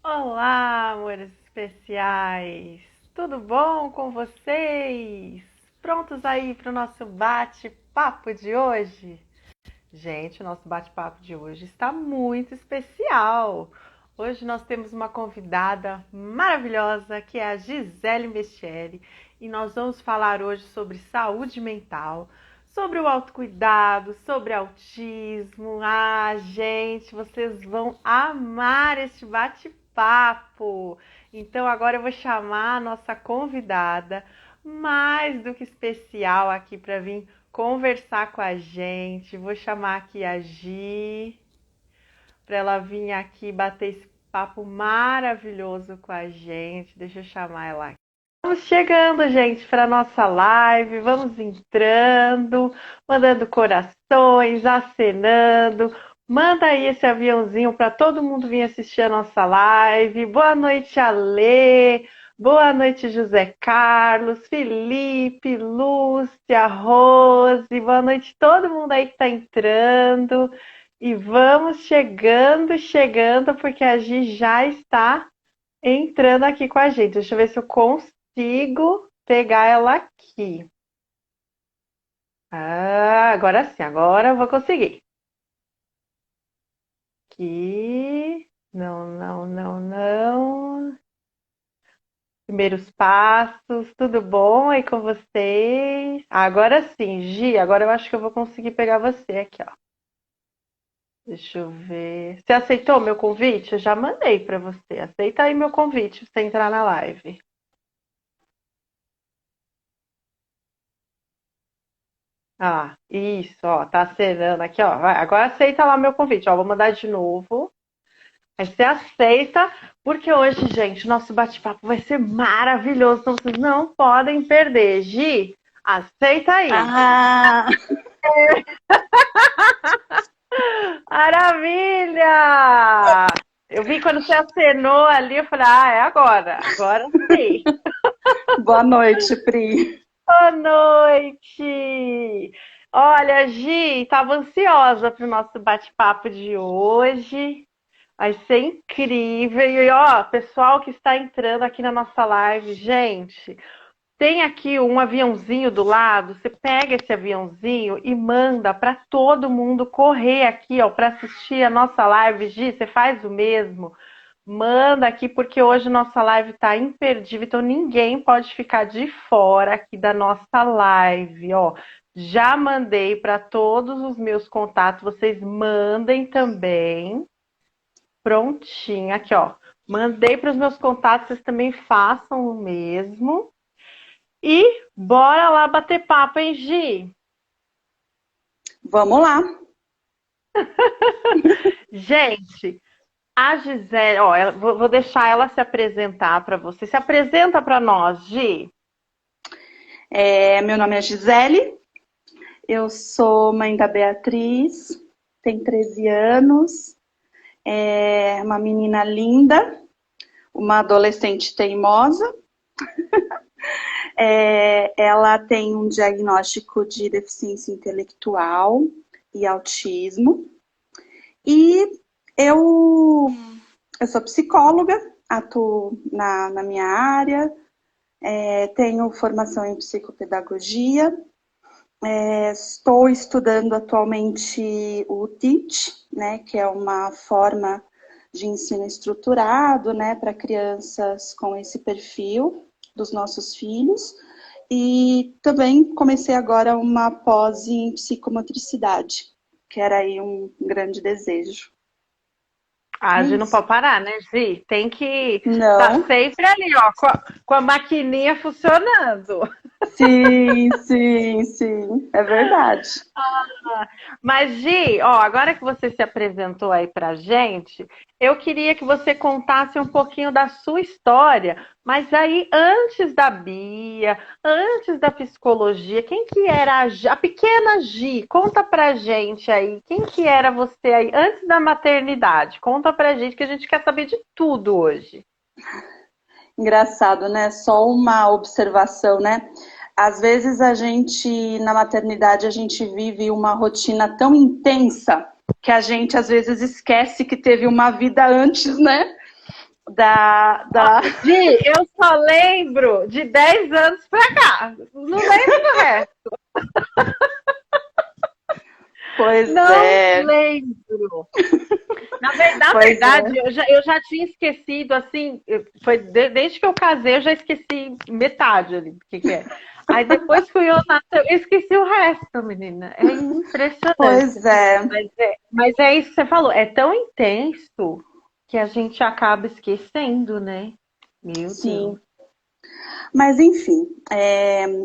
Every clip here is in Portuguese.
Olá, amores especiais! Tudo bom com vocês? Prontos aí para o nosso bate-papo de hoje? Gente, o nosso bate-papo de hoje está muito especial. Hoje nós temos uma convidada maravilhosa que é a Gisele Mestieri e nós vamos falar hoje sobre saúde mental, sobre o autocuidado, sobre autismo. Ah, gente, vocês vão amar este bate-papo. Então agora eu vou chamar a nossa convidada mais do que especial aqui para vir conversar com a gente. Vou chamar aqui a Gi para ela vir aqui bater esse papo maravilhoso com a gente. Deixa eu chamar ela aqui. Vamos chegando, gente, para nossa live. Vamos entrando, mandando corações, acenando. Manda aí esse aviãozinho para todo mundo vir assistir a nossa live. Boa noite, Alê. Boa noite, José Carlos, Felipe, Lúcia, Rose. Boa noite todo mundo aí que está entrando. E vamos chegando, porque a Gi já está entrando aqui com a gente. Deixa eu ver se eu consigo pegar ela aqui. Ah, agora sim, agora eu vou conseguir. Aqui. Não, não, não, não. Primeiros passos, tudo bom aí com vocês? Agora sim, Gi, agora eu acho que eu vou conseguir pegar você aqui, ó. Deixa eu ver. Você aceitou meu convite? Eu já mandei para você. Aceita aí meu convite para você entrar na live. Ah, isso, ó, tá acenando aqui, ó. Vai, agora aceita lá meu convite, ó. Vou mandar de novo. Aí você aceita, porque hoje, gente, nosso bate-papo vai ser maravilhoso. Então vocês não podem perder. Gi, aceita aí. Ah, Maravilha! Eu vi quando você acenou ali, eu falei, ah, é agora. Agora sim. boa noite, Pri. Boa noite! Olha, Gi, estava ansiosa para o nosso bate-papo de hoje. Vai ser incrível. E ó, pessoal que está entrando aqui na nossa live, gente, tem aqui um aviãozinho do lado. Você pega esse aviãozinho e manda para todo mundo correr aqui, ó, para assistir a nossa live. Gi, você faz o mesmo? Manda aqui, porque hoje nossa live está imperdível, então ninguém pode ficar de fora aqui da nossa live, ó. Já mandei para todos os meus contatos, vocês mandem também. Prontinho, aqui, ó. Mandei para os meus contatos, vocês também façam o mesmo. E bora lá bater papo, hein, Gi? Vamos lá. Gente, a Gisele, ó, vou deixar ela se apresentar para você. Se apresenta para nós, Gi. Meu nome é Gisele, eu sou mãe da Beatriz, tem 13 anos, é uma menina linda, uma adolescente teimosa. Ela tem um diagnóstico de deficiência intelectual e autismo. E eu sou psicóloga, atuo na minha área, tenho formação em psicopedagogia, estou estudando atualmente o TEACH, né, que é uma forma de ensino estruturado, né, para crianças com esse perfil dos nossos filhos. E também comecei agora uma pós em psicomotricidade, que era aí um grande desejo. A É Gi não isso. pode parar, né, Gi? Tem que estar Não. sempre ali, ó, com a maquininha funcionando. Sim, sim, sim. É verdade. Mas, Gi, ó, agora que você se apresentou aí pra gente, eu queria que você contasse um pouquinho da sua história, mas aí antes da Bia, antes da psicologia, quem que era a pequena Gi? Conta pra gente aí, quem que era você aí antes da maternidade? Conta pra gente que a gente quer saber de tudo hoje. Engraçado, né? Só uma observação, né? Às vezes a gente, na maternidade, a gente vive uma rotina tão intensa que a gente às vezes esquece que teve uma vida antes, né? da... Gi, eu só lembro de 10 anos pra cá. Não lembro do resto. Pois Não é, lembro. Na pois verdade, é. eu já tinha esquecido, assim, desde que eu casei, eu já esqueci metade ali do que é. Aí depois que o Ion nasceu, eu esqueci o resto, menina. É Pois impressionante. é, Mas é isso que você falou, é tão intenso que a gente acaba esquecendo, né? Meu Deus. sim. Mas enfim,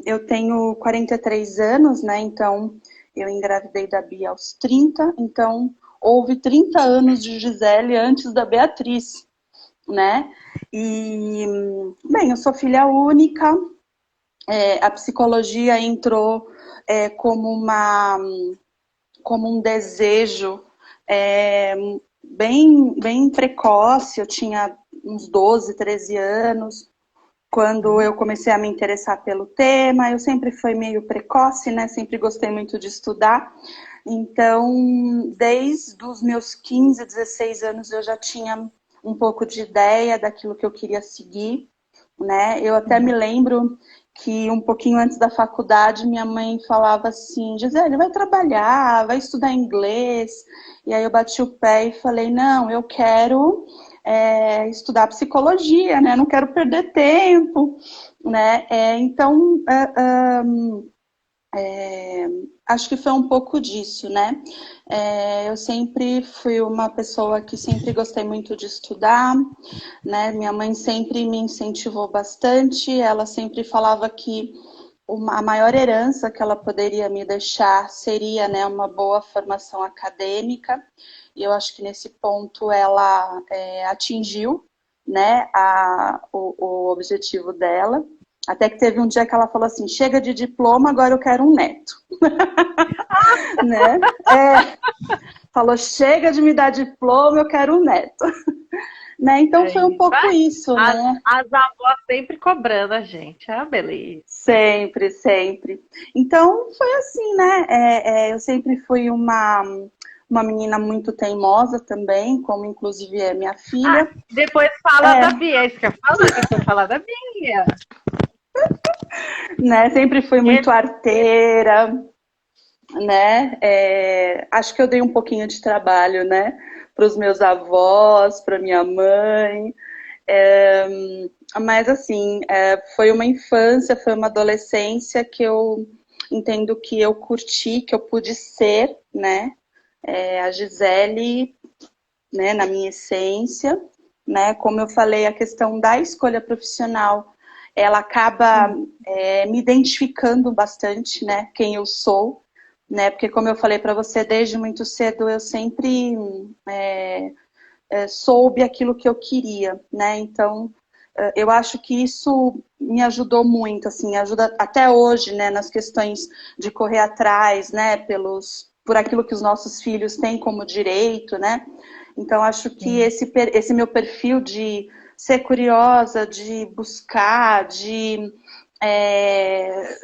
eu tenho 43 anos, né? Então eu engravidei da Bia aos 30, então houve 30 anos de Gisele antes da Beatriz, né? E, bem, eu sou filha única, a psicologia entrou como como um desejo é, bem precoce, eu tinha uns 12, 13 anos, quando eu comecei a me interessar pelo tema. Eu sempre fui meio precoce, né? Sempre gostei muito de estudar. Então, desde os meus 15, 16 anos, eu já tinha um pouco de ideia daquilo que eu queria seguir, né? Eu até me lembro que um pouquinho antes da faculdade, minha mãe falava assim: Gisele, vai trabalhar, vai estudar inglês. E aí eu bati o pé e falei: não, eu quero estudar psicologia, né? Não quero perder tempo, né? Então, acho que foi um pouco disso, né? Eu sempre fui uma pessoa que sempre gostei muito de estudar, né? Minha mãe sempre me incentivou bastante, ela sempre falava que a maior herança que ela poderia me deixar seria, né, uma boa formação acadêmica, e eu acho que nesse ponto ela atingiu, né, o objetivo dela. Até que teve um dia que ela falou assim: chega de diploma, agora eu quero um neto. Né? Falou: chega de me dar diploma, eu quero um neto. Né? Então É foi um isso. pouco isso, né? As avós sempre cobrando a gente. Ah, beleza. Sempre, sempre. Então foi assim, né? Eu sempre fui uma menina muito teimosa também, como inclusive é minha Ah, filha. depois fala É, da Bia, é isso que eu falo, depois fala da Bia. né? Sempre fui muito E- arteira, né? Acho que eu dei um pouquinho de trabalho, né? Para os meus avós, para minha mãe. É, mas assim, foi uma infância, foi uma adolescência que eu entendo que eu curti, que eu pude ser, né? A Gisele, né, na minha essência, né? Como eu falei, a questão da escolha profissional, ela acaba me identificando bastante, né? Quem eu sou, né? Porque como eu falei para você, desde muito cedo eu sempre soube aquilo que eu queria, né? Então eu acho que isso me ajudou muito, assim, ajuda até hoje, né, nas questões de correr atrás, né, por aquilo que os nossos filhos têm como direito, né? Então, acho que esse meu perfil de ser curiosa, de buscar, de é,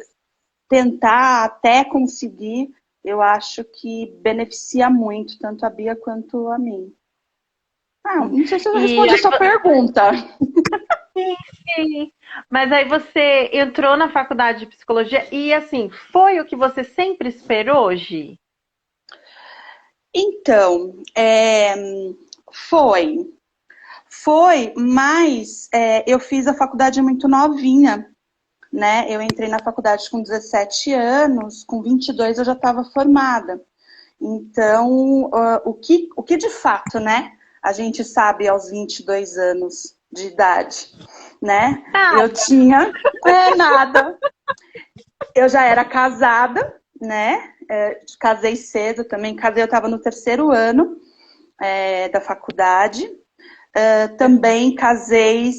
tentar até conseguir, eu acho que beneficia muito, tanto a Bia quanto a mim. Ah, não sei se eu E respondi a aí, sua pergunta. sim, mas aí você entrou na faculdade de psicologia e assim, foi o que você sempre esperou, Gi? Então, foi. Foi, mas eu fiz a faculdade muito novinha, né? Eu entrei na faculdade com 17 anos, com 22 eu já estava formada. Então, o que de fato, né, a gente sabe aos 22 anos de idade, né? Eu Nada. tinha nada. Eu já era casada, né? Casei cedo também. Casei, eu estava no terceiro ano da faculdade. Também casei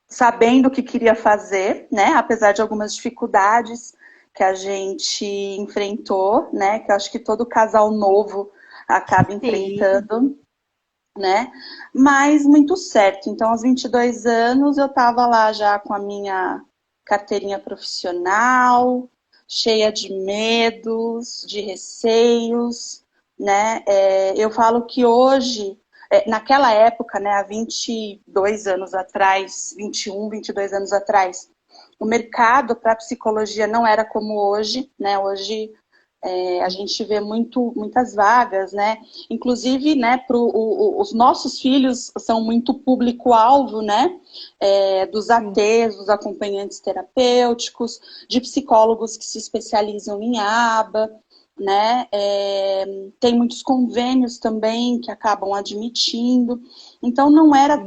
sabendo o que queria fazer, né? Apesar de algumas dificuldades que a gente enfrentou, né? Que eu acho que todo casal novo acaba Sim. enfrentando, né? Mas muito certo. Então, aos 22 anos, eu estava lá já com a minha carteirinha profissional, cheia de medos, de receios, né? Eu falo que hoje naquela época, né, há 22 anos atrás, 21, 22 anos atrás, o mercado para psicologia não era como hoje, né? Hoje a gente vê muitas vagas, né? Inclusive, né, os nossos filhos são muito público-alvo, né? Dos ATs, dos acompanhantes terapêuticos, de psicólogos que se especializam em aba, né? Tem muitos convênios também que acabam admitindo. Então, não era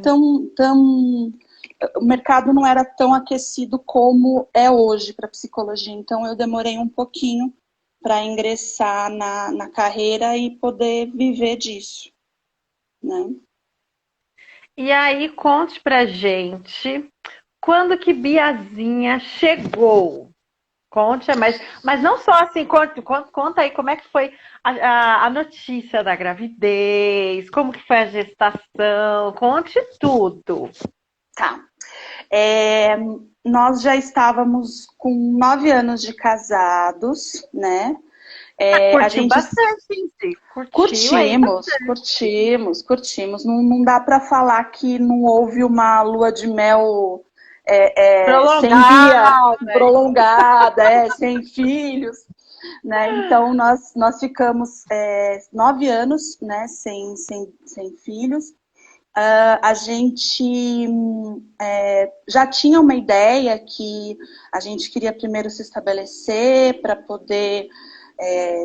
o mercado não era tão aquecido como é hoje para psicologia. Então, eu demorei um pouquinho para ingressar na carreira e poder viver disso, né? E aí, conte pra gente quando que Biazinha chegou. Conte, mas não só assim, conta aí como é que foi a notícia da gravidez, como que foi a gestação, conte tudo. Tá. Nós já estávamos com 9 anos de casados, né? Curtiu A gente bastante, gente. Curtiu aí curtimos. Não dá para falar que não houve uma lua de mel prolongada. prolongada, sem filhos, né? Então nós ficamos 9 anos, né, sem filhos. A gente já tinha uma ideia que a gente queria primeiro se estabelecer para poder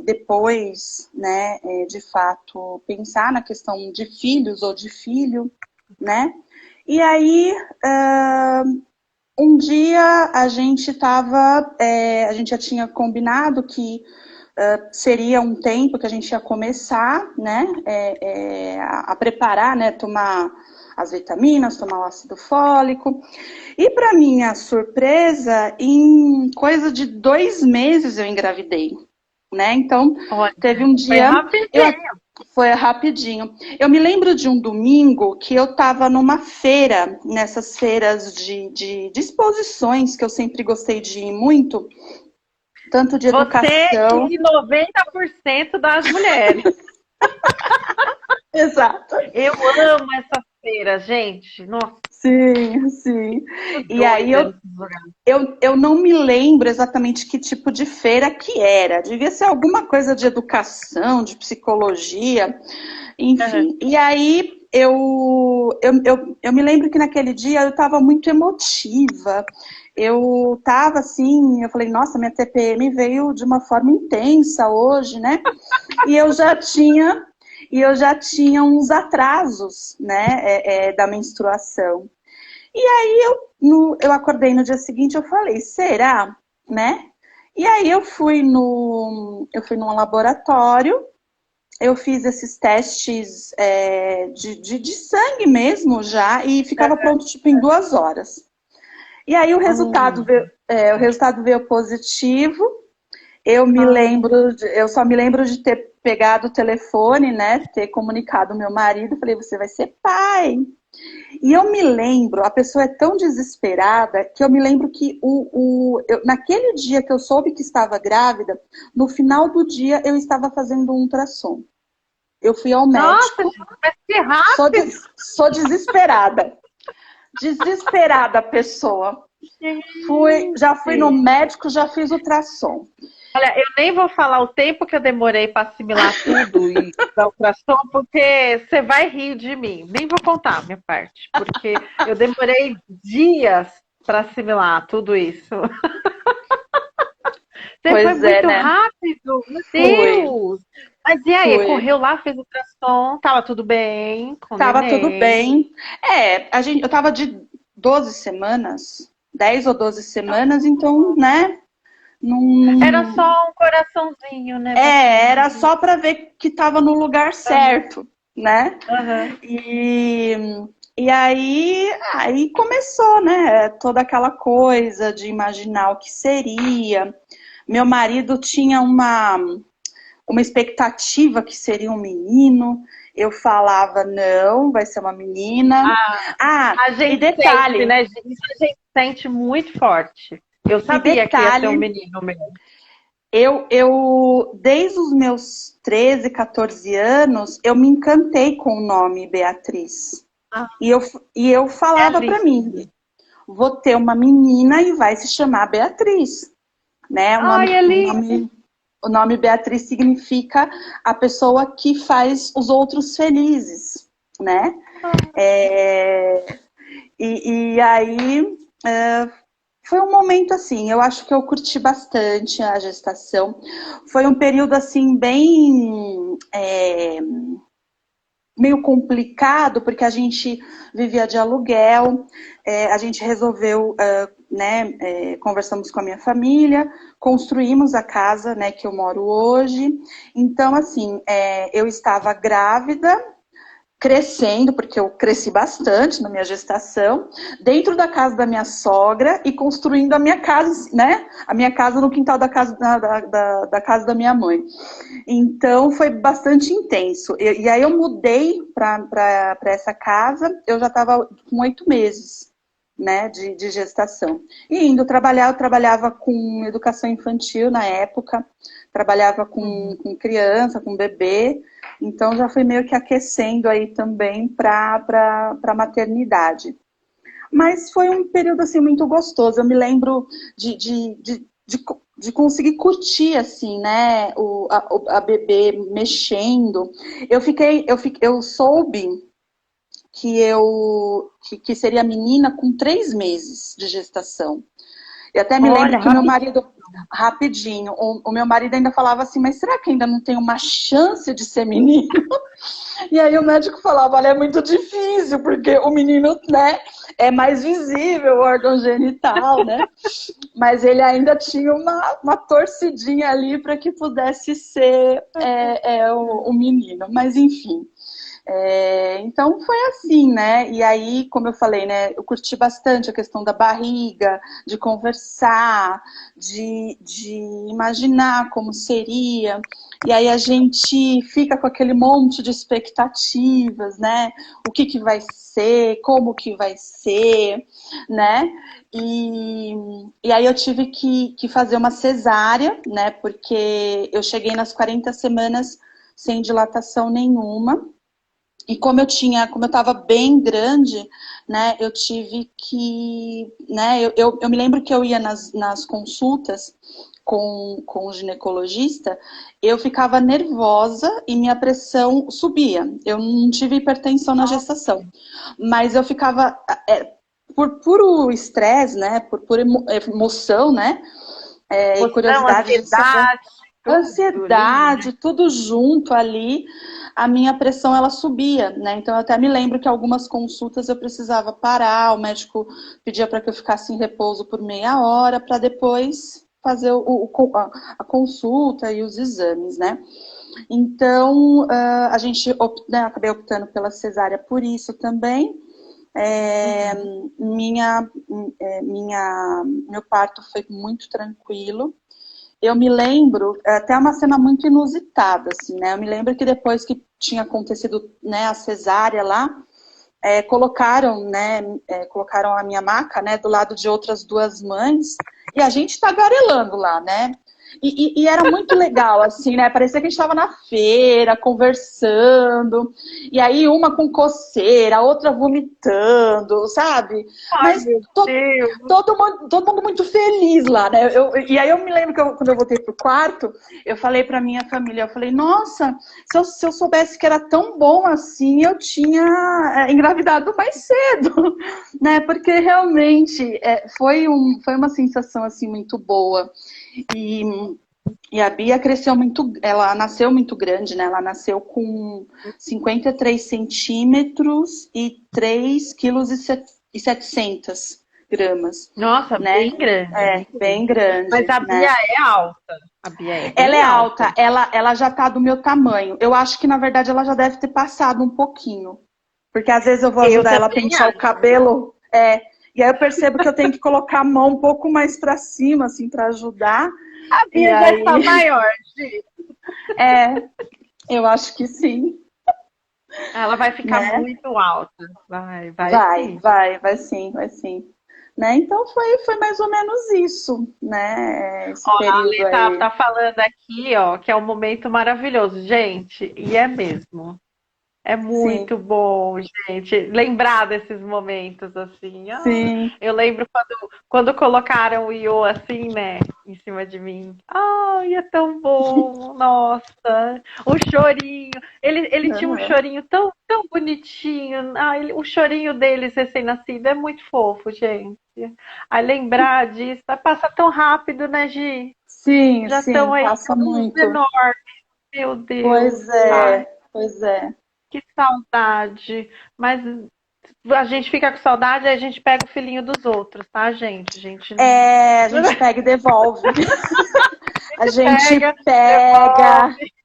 depois, né, de fato, pensar na questão de filhos ou de filho, né? E aí, um dia a gente já tinha combinado que seria um tempo que a gente ia começar, né, a preparar, né, tomar as vitaminas, tomar o ácido fólico. E para minha surpresa, em coisa de 2 meses eu engravidei, né? Então, teve um dia... Foi rapidinho. Eu me lembro de um domingo que eu estava numa feira, nessas feiras de exposições, que eu sempre gostei de ir muito, tanto de educação... Você e 90% das mulheres. Exato. Eu amo essa feira, gente. Nossa. Sim. E aí eu não me lembro exatamente que tipo de feira que era. Devia ser alguma coisa de educação, de psicologia, enfim. E aí eu me lembro que naquele dia eu estava muito emotiva. Eu estava assim, eu falei, nossa, minha TPM veio de uma forma intensa hoje, né? E eu já tinha uns atrasos, né, da menstruação. E aí eu acordei no dia seguinte, eu falei, será, né? E aí eu fui num laboratório, eu fiz esses testes de sangue mesmo já, e ficava pronto tipo em 2 horas. E aí o resultado veio positivo. Eu só me lembro de ter pegado o telefone, né, ter comunicado ao meu marido, falei, você vai ser pai. E eu me lembro, a pessoa é tão desesperada, que eu me lembro que naquele dia que eu soube que estava grávida, no final do dia eu estava fazendo um ultrassom. Eu fui ao médico. Nossa, mas que rápido! Sou desesperada. Desesperada a pessoa. Já fui no médico, já fiz ultrassom. Olha, eu nem vou falar o tempo que eu demorei para assimilar tudo e dar ultrassom, porque você vai rir de mim. Nem vou contar a minha parte, porque eu demorei dias para assimilar tudo isso. Você foi muito rápido, meu Deus! Mas e aí, correu lá, fez ultrassom, tava tudo bem? Tava tudo bem. Eu tava de 12 semanas, 10 ou 12 semanas, então, né? Era só um coraçãozinho, né? Era só para ver que tava no lugar certo, né? E aí começou, né? Toda aquela coisa de imaginar o que seria. Meu marido tinha uma expectativa que seria um menino. Eu falava, não, vai ser uma menina. A gente e detalhe, sente, né? Isso a gente sente muito forte. Eu sabia que ia ser um menino mesmo. Desde os meus 13, 14 anos, eu me encantei com o nome Beatriz. Ah, E eu é falava para lindo. mim, vou ter uma menina e vai se chamar Beatriz, né? Ai, é lindo. O nome Beatriz significa a pessoa que faz os outros felizes, né? É, e aí foi um momento assim, eu acho que eu curti bastante a gestação. Foi um período assim bem meio complicado, porque a gente vivia de aluguel, a gente resolveu, né, conversamos com a minha família, construímos a casa, né, que eu moro hoje. Então, assim, eu estava grávida, crescendo, porque eu cresci bastante na minha gestação, dentro da casa da minha sogra e construindo a minha casa, né? A minha casa no quintal da casa da casa da minha mãe. Então foi bastante intenso. E aí eu mudei para essa casa, eu já estava com 8 meses, né, de gestação. E indo trabalhar, eu trabalhava com educação infantil na época, trabalhava Uhum. com criança, com bebê, então já fui meio que aquecendo aí também para a maternidade. Mas foi um período assim muito gostoso. Eu me lembro de conseguir curtir assim, né, a bebê mexendo. Eu soube que seria menina com 3 meses de gestação. Eu até me Olha, lembro que o meu rapidinho. marido, rapidinho, o meu marido ainda falava assim, mas será que ainda não tem uma chance de ser menino? E aí o médico falava, olha, é muito difícil, porque o menino, né, é mais visível, o órgão genital, né? Mas ele ainda tinha uma torcidinha ali para que pudesse ser o menino. Mas enfim. Então foi assim, né? E aí, como eu falei, né? Eu curti bastante a questão da barriga, de conversar, de imaginar como seria. E aí a gente fica com aquele monte de expectativas, né? O que vai ser, como que vai ser, né? E aí eu tive que fazer uma cesárea, né? Porque eu cheguei nas 40 semanas sem dilatação nenhuma. E como eu estava bem grande, né, eu tive que, né, eu me lembro que eu ia nas consultas com o ginecologista, eu ficava nervosa e minha pressão subia. Eu não tive hipertensão na gestação, mas eu ficava, por puro estresse, né, por pura emoção, né, e Emoção, curiosidade de saber ansiedade, tudo ali, né? ansiedade, tudo junto ali, a minha pressão ela subia, né? Então eu até me lembro que algumas consultas eu precisava parar, o médico pedia para que eu ficasse em repouso por meia hora para depois fazer a consulta e os exames, né? Então a gente né, acabei optando pela cesárea por isso também. É, Uhum. meu parto foi muito tranquilo. Eu me lembro, até uma cena muito inusitada, assim, né? Eu me lembro que depois que tinha acontecido, né, a cesárea lá, colocaram a minha maca, né, do lado de outras duas mães, e a gente tagarelando lá, né? E era muito legal, assim, né? Parecia que a gente estava na feira, conversando, e aí uma com coceira, a outra vomitando, sabe? Ai, Mas meu Deus. todo mundo muito feliz lá, né? E aí eu me lembro que quando eu voltei pro quarto, eu falei pra minha família, eu falei, nossa, se eu soubesse que era tão bom assim, eu tinha engravidado mais cedo, né? Porque realmente foi uma sensação assim muito boa. E, e a Bia cresceu muito, ela nasceu muito grande, né? Ela nasceu com 53 centímetros e 3,7 kg, Nossa, né? bem grande, É, bem bem grande. Mas grande, a Bia né? é alta. A Bia é Ela bem é alta. alta, ela já tá do meu tamanho. Eu acho que, na verdade, ela já deve ter passado um pouquinho. Porque às vezes eu vou Eu ajudar ela a também pentear o acho. cabelo, e aí eu percebo que eu tenho que colocar a mão um pouco mais para cima, assim, para ajudar. A E Bia já está aí, maior, Gi. é, eu acho que sim, Ela vai ficar né? muito alta. Vai Vai, sim. vai, vai sim, vai sim. né? Então foi mais ou menos isso, né? Esse Ó, a período Ale tá, aí. tá falando aqui, ó, que é um momento maravilhoso. Gente, e é mesmo. É Sim, muito bom, gente, lembrar desses momentos assim. Ah, sim. eu lembro quando colocaram o Iô assim, né, em cima de mim. Ai, é tão bom, nossa. O chorinho, ele tinha um Aham. chorinho tão, tão bonitinho. Ah, o chorinho deles recém-nascido é muito fofo, gente. Aí lembrar disso, passa tão rápido, né, Gi? Sim, Já estão sim, aí passa todos muito. enormes, meu Deus. Pois Ai, é, pois é. que saudade. Mas a gente fica com saudade e a gente pega o filhinho dos outros, tá, gente? A gente É, a gente pega e devolve. A gente pega, pega. devolve.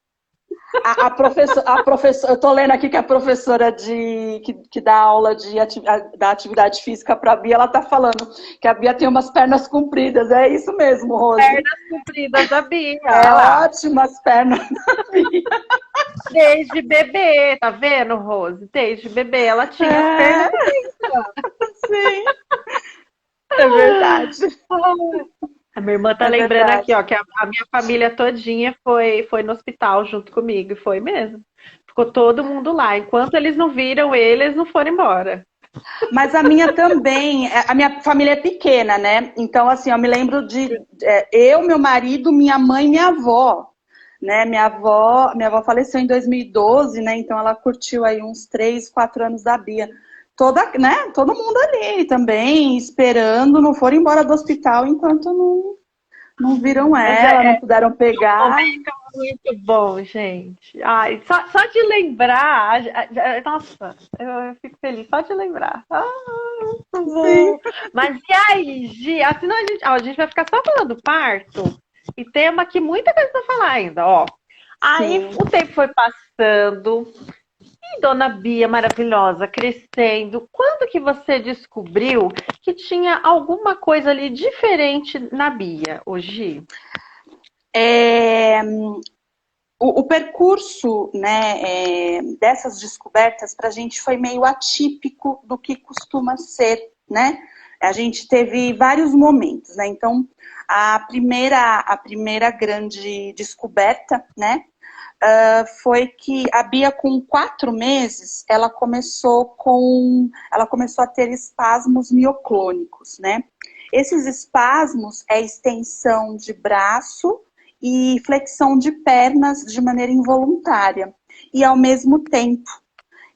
A professora, eu tô lendo aqui que a professora que dá aula da atividade física para a Bia, ela tá falando que a Bia tem umas pernas compridas. É isso mesmo, Rose. Pernas compridas da Bia, olha É lá. ótimas pernas da Bia. Desde bebê, tá vendo, Rose? Desde bebê ela tinha as pernas É, compridas. sim, é verdade. A minha irmã tá É lembrando verdade. aqui, ó, que a minha família todinha foi no hospital junto comigo, e foi mesmo. Ficou todo mundo lá. Enquanto eles não viram ele, eles não foram embora. Mas a minha também, a minha família é pequena, né? Então, assim, eu me lembro de eu, meu marido, minha mãe e minha avó. Né? Minha avó faleceu em 2012, né? Então ela curtiu aí uns 3, 4 anos da Bia. Né? Todo mundo ali também, esperando, não foram embora do hospital enquanto não viram Mas ela, não puderam pegar. momento muito bom, gente. Ai, só de lembrar, nossa, eu fico feliz só de lembrar. Ah, muito Sim. bom. Mas e aí, Gi? Assim, não, a gente vai ficar só falando do parto e temos aqui muita coisa para falar ainda, ó. Aí Sim. o tempo foi passando e Dona Bia maravilhosa crescendo. Quando que você descobriu que tinha alguma coisa ali diferente na Bia, ô Gi? É, o percurso, né, dessas descobertas para a gente foi meio atípico do que costuma ser, né? A gente teve vários momentos, né? Então, a primeira grande descoberta, né, foi que a Bia, com 4 meses, ela começou a ter espasmos mioclônicos, né? Esses espasmos é extensão de braço e flexão de pernas de maneira involuntária e ao mesmo tempo.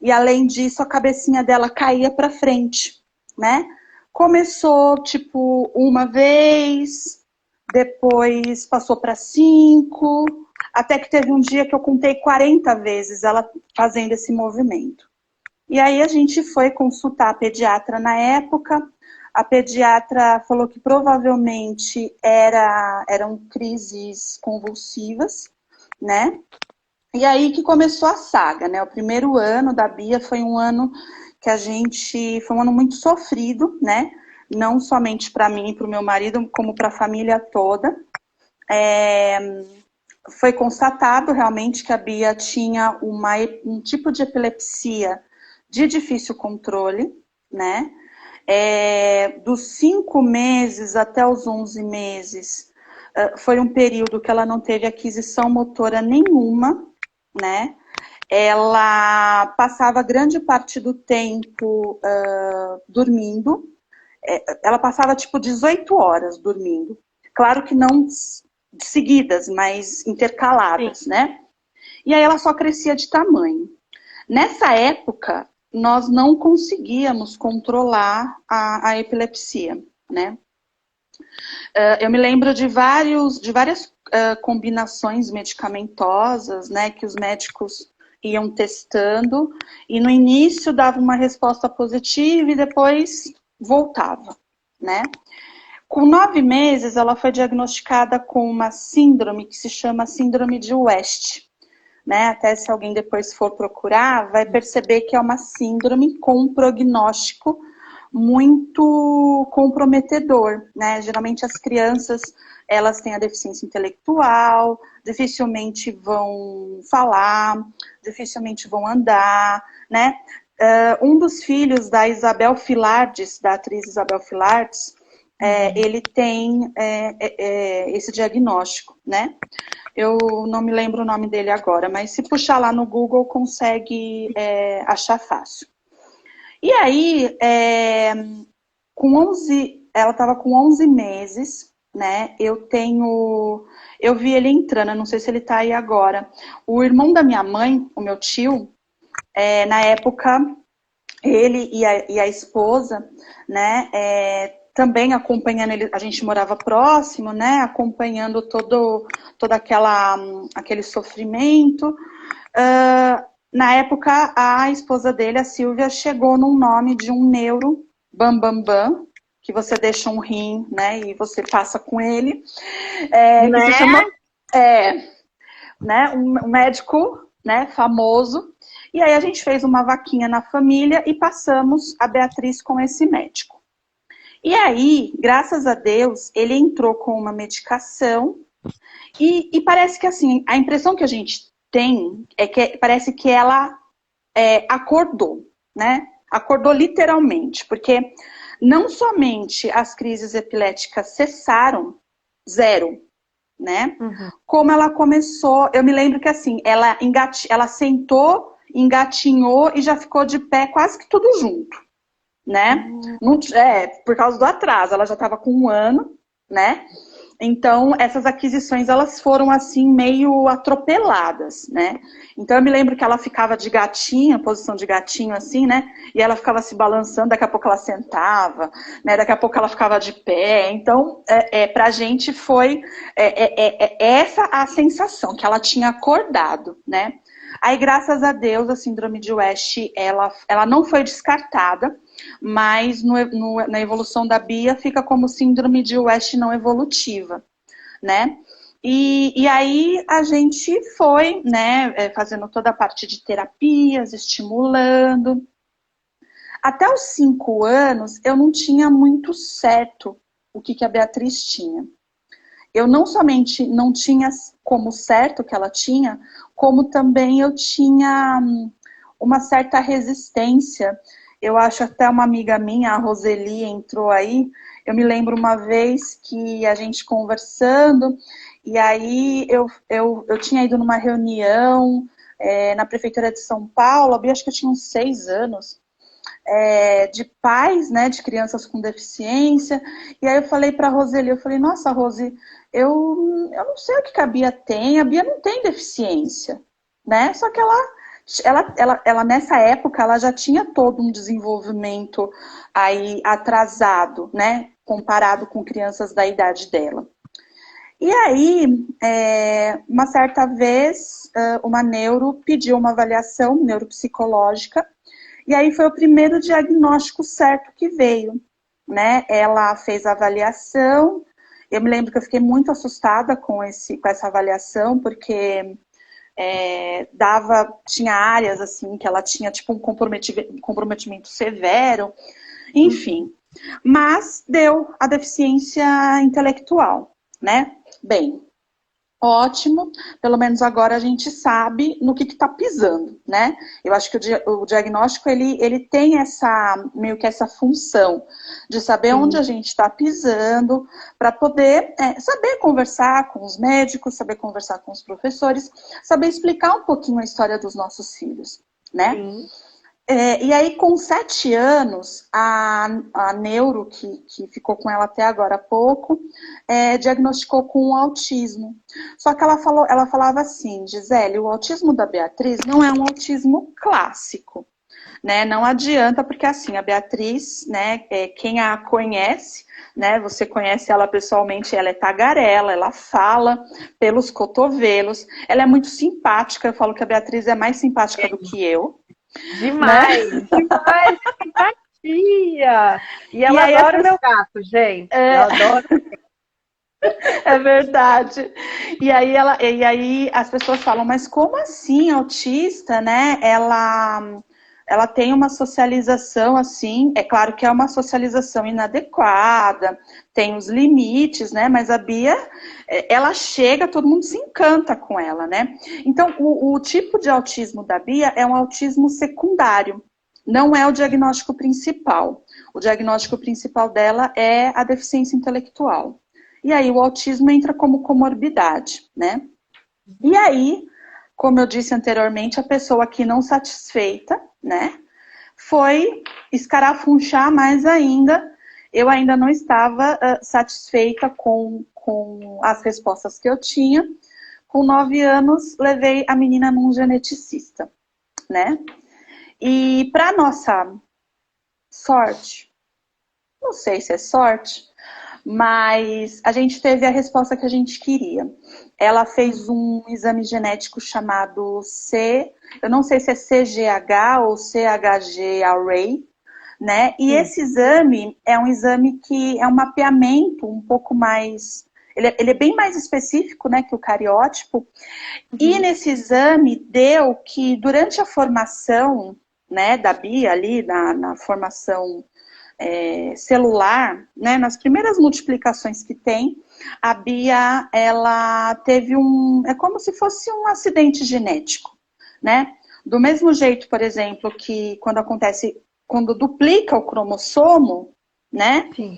E além disso, a cabecinha dela caía para frente, né? Começou tipo uma vez, depois passou para 5, até que teve um dia que eu contei 40 vezes ela fazendo esse movimento. E aí a gente foi consultar a pediatra na época. A pediatra falou que provavelmente eram crises convulsivas, né? E aí que começou a saga, né? O primeiro ano da Bia foi um ano foi um ano muito sofrido, né? Não somente para mim e para o meu marido, como para a família toda. Foi constatado realmente que a Bia tinha um tipo de epilepsia de difícil controle, né? Dos 5 meses até os 11 meses, foi um período que ela não teve aquisição motora nenhuma, né? Ela passava grande parte do tempo dormindo. Ela passava tipo 18 horas dormindo. Claro que não seguidas, mas Sim. intercaladas, né? E aí ela só crescia de tamanho. Nessa época, nós não conseguíamos controlar a epilepsia, né? Eu me lembro de várias combinações medicamentosas, né, que os médicos iam testando, e no início dava uma resposta positiva e depois voltava, né? Com 9 meses, ela foi diagnosticada com uma síndrome que se chama síndrome de West, né? Até se alguém depois for procurar, vai perceber que é uma síndrome com um prognóstico muito comprometedor, né? Geralmente as crianças, elas têm a deficiência intelectual, dificilmente vão falar, dificilmente vão andar, né? Um dos filhos da Isabel Filardes, da atriz Isabel Filardes, ele tem esse diagnóstico, né? Eu não me lembro o nome dele agora, mas se puxar lá no Google consegue achar fácil. E aí, ela estava com 11 meses, né? Eu vi ele entrando, eu não sei se ele está aí agora. O irmão da minha mãe, o meu tio, na época, ele e a esposa, né? Também acompanhando ele, a gente morava próximo, né? Acompanhando todo aquele sofrimento. Na época, a esposa dele, a Silvia, chegou num nome de um neuro, Bam, que você deixa um rim, né? E você passa com ele. Que se chama... né? Um médico, né? Famoso. E aí a gente fez uma vaquinha na família e passamos a Beatriz com esse médico. E aí, graças a Deus, ele entrou com uma medicação e parece que assim, a impressão que a gente tem é que parece que ela acordou, né? Acordou literalmente, porque não somente as crises epiléticas cessaram, zero, né? Uhum. Como ela começou, eu me lembro que assim, ela sentou, engatinhou e já ficou de pé quase que tudo junto, né? Por causa do atraso, ela já estava com 1 ano, né? Então, essas aquisições, elas foram, assim, meio atropeladas, né? Então, eu me lembro que ela ficava de gatinha, posição de gatinho, assim, né? E ela ficava se balançando, daqui a pouco ela sentava, né? Daqui a pouco ela ficava de pé. Então, pra gente foi essa a sensação, que ela tinha acordado, né? Aí, graças a Deus, a síndrome de West, ela não foi descartada, mas na evolução da Bia fica como síndrome de West não evolutiva, né? E aí a gente foi, né, fazendo toda a parte de terapias, estimulando. Até os 5 anos, eu não tinha muito certo o que a Beatriz tinha. Eu não somente não tinha como certo que ela tinha, como também eu tinha uma certa resistência. Eu acho até uma amiga minha, a Roseli, entrou aí. Eu me lembro uma vez que a gente conversando, e aí eu tinha ido numa reunião na Prefeitura de São Paulo, eu acho que eu tinha uns 6 anos, de pais, né, de crianças com deficiência. E aí eu falei para a Roseli, eu falei, nossa, Rose, eu não sei o que a Bia tem, a Bia não tem deficiência, né? Só que ela nessa época, ela já tinha todo um desenvolvimento aí atrasado, né? Comparado com crianças da idade dela. E aí, uma certa vez, uma neuro pediu uma avaliação neuropsicológica, e aí foi o primeiro diagnóstico certo que veio, né? Ela fez a avaliação, eu me lembro que eu fiquei muito assustada com essa avaliação, porque tinha áreas assim que ela tinha tipo um comprometimento severo, enfim. Mas deu a deficiência intelectual, né? Bem, ótimo, pelo menos agora a gente sabe no que está pisando, né? Eu acho que o diagnóstico, ele tem meio que essa função de saber onde a gente está pisando, para poder saber conversar com os médicos, saber conversar com os professores, saber explicar um pouquinho a história dos nossos filhos, né? E aí, com 7 anos, a neuro, que ficou com ela até agora há pouco, diagnosticou com autismo. Só que ela falava assim, Gisele, o autismo da Beatriz não é um autismo clássico, né? Não adianta, porque assim, a Beatriz, né, quem a conhece, né, você conhece ela pessoalmente, ela é tagarela, ela fala pelos cotovelos, ela é muito simpática, eu falo que a Beatriz é mais simpática do que eu. Demais, né? Demais, que simpatia! E ela adora o meu gato, gente. Eu adoro. É verdade. E aí as pessoas falam, mas como assim, autista, né? Ela tem uma socialização assim, é claro que é uma socialização inadequada, tem os limites, né? Mas a Bia, ela chega, todo mundo se encanta com ela, né? Então, o tipo de autismo da Bia é um autismo secundário, não é o diagnóstico principal. O diagnóstico principal dela é a deficiência intelectual. E aí o autismo entra como comorbidade, né? E aí, como eu disse anteriormente, a pessoa aqui não satisfeita, né, foi escarafunchar mais ainda. Eu ainda não estava satisfeita com as respostas que eu tinha. Com 9 anos, levei a menina num geneticista, né? E para nossa sorte, não sei se é sorte, mas a gente teve a resposta que a gente queria. Ela fez um exame genético chamado eu não sei se é CGH ou CHG Array, né? E esse exame é um exame que é um mapeamento um pouco mais... Ele é bem mais específico, né, que o cariótipo. E nesse exame deu que durante a formação, né, da Bia ali, na formação celular, né, nas primeiras multiplicações que tem, a Bia, ela teve é como se fosse um acidente genético, né? Do mesmo jeito, por exemplo, que quando duplica o cromossomo, né? Sim.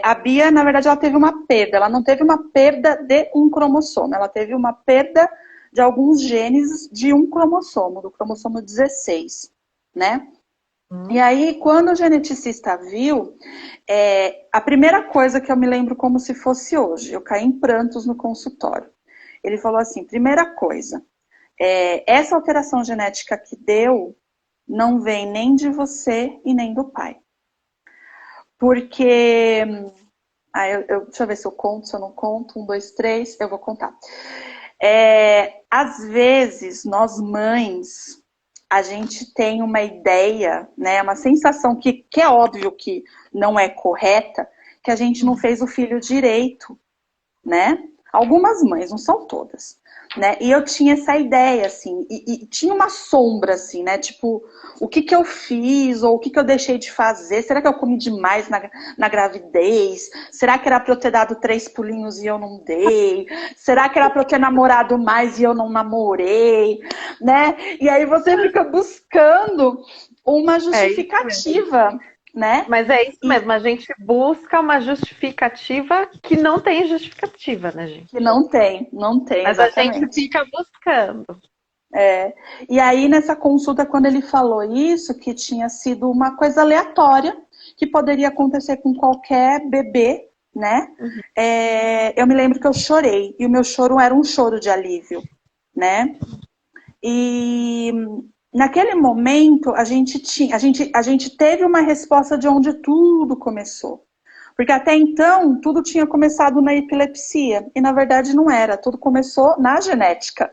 A Bia, na verdade, ela teve uma perda. Ela não teve uma perda de um cromossomo, ela teve uma perda de alguns genes de um cromossomo, do cromossomo 16, né? E aí, quando o geneticista viu, a primeira coisa que eu me lembro como se fosse hoje, eu caí em prantos no consultório. Ele falou assim, primeira coisa, essa alteração genética que deu não vem nem de você e nem do pai. Porque, deixa eu ver se eu conto, se eu não conto, 1, 2, 3, eu vou contar. Às vezes, nós mães, a gente tem uma ideia, né, uma sensação que é óbvio que não é correta, que a gente não fez o filho direito, né? Algumas mães, não são todas, né? E eu tinha essa ideia, assim, e tinha uma sombra, assim, né? Tipo, o que eu fiz, ou o que eu deixei de fazer? Será que eu comi demais na gravidez? Será que era pra eu ter dado 3 pulinhos e eu não dei? Será que era pra eu ter namorado mais e eu não namorei? Né? E aí você fica buscando uma justificativa, né? Mas é isso mesmo, a gente busca uma justificativa que não tem justificativa, né, gente? Que não tem, Mas a gente exatamente. fica buscando. E aí, nessa consulta, quando ele falou isso, que tinha sido uma coisa aleatória, que poderia acontecer com qualquer bebê, né? Eu me lembro que eu chorei, e o meu choro era um choro de alívio, né? E naquele momento, a gente teve uma resposta de onde tudo começou. Porque até então, tudo tinha começado na epilepsia, e na verdade não era, tudo começou na genética,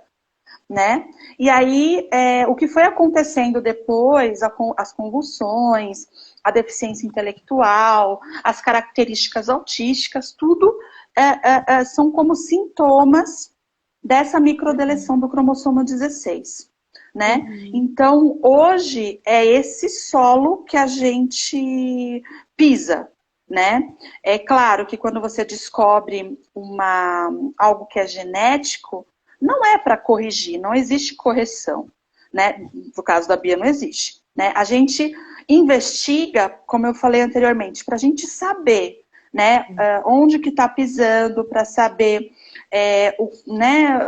né? E aí, o que foi acontecendo depois, as convulsões, a deficiência intelectual, as características autísticas, tudo são como sintomas dessa microdeleção do cromossomo 16, né? Então, hoje, é esse solo que a gente pisa, né? É claro que quando você descobre algo que é genético, não é para corrigir, não existe correção, né? No caso da Bia não existe, né? A gente investiga, como eu falei anteriormente, para a gente saber, né, onde que está pisando, para saber, né,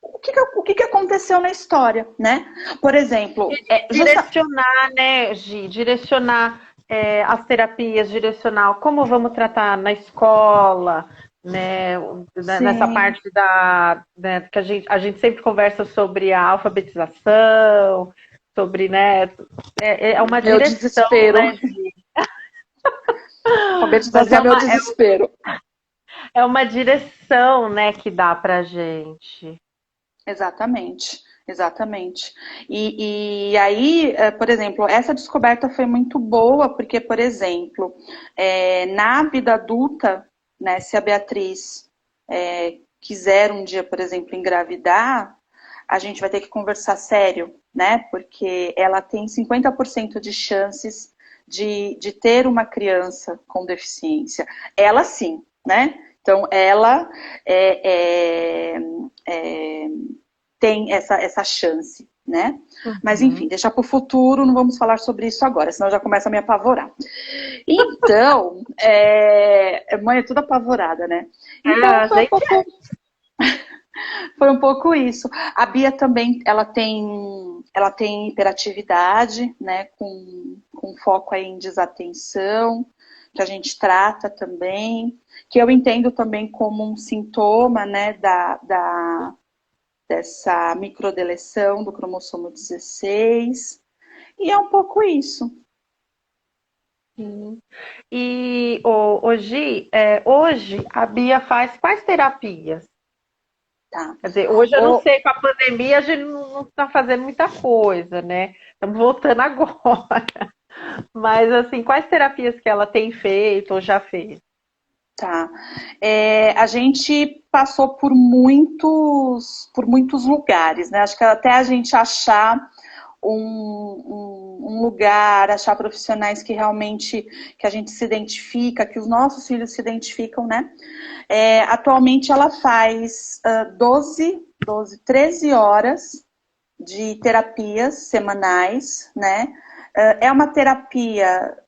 o que aconteceu na história, né? Por exemplo, Direcionar, né, Gi? Direcionar as terapias, direcionar como vamos tratar na escola, né? Nessa sim, parte né, que a gente sempre conversa sobre a alfabetização, sobre, né? É uma meu direção, desespero. né, Gi? Mas Alfabetização é meu desespero. é uma direção, né, que dá pra gente. Exatamente, exatamente. E aí, por exemplo, essa descoberta foi muito boa, porque, por exemplo, na vida adulta, né, se a Beatriz quiser um dia, por exemplo, engravidar, a gente vai ter que conversar sério, né? Porque ela tem 50% de chances de ter uma criança com deficiência. Ela sim, né? Então, ela é, tem essa chance, né? Mas enfim, Uhum. deixar para o futuro, não vamos falar sobre isso agora, senão já começa a me apavorar. Então, mãe é tudo apavorada, né? É, Então a gente foi um pouco isso. A Bia também, ela tem hiperatividade, né, com foco aí em desatenção, que a gente trata também, que eu entendo também como um sintoma, né, dessa microdeleção do cromossomo 16. E é um pouco isso, sim. E hoje, hoje a Bia faz quais terapias? tá? Quer dizer, hoje eu não O, sei, com a pandemia a gente não está fazendo muita coisa, né? Estamos voltando agora. Mas, assim, quais terapias que ela tem feito ou já fez? Tá. A gente passou por muitos lugares, né? Acho que até a gente achar um lugar, achar profissionais que realmente que a gente se identifica, que os nossos filhos se identificam, né? Atualmente ela faz 13 horas de terapias semanais, né? É uma terapia.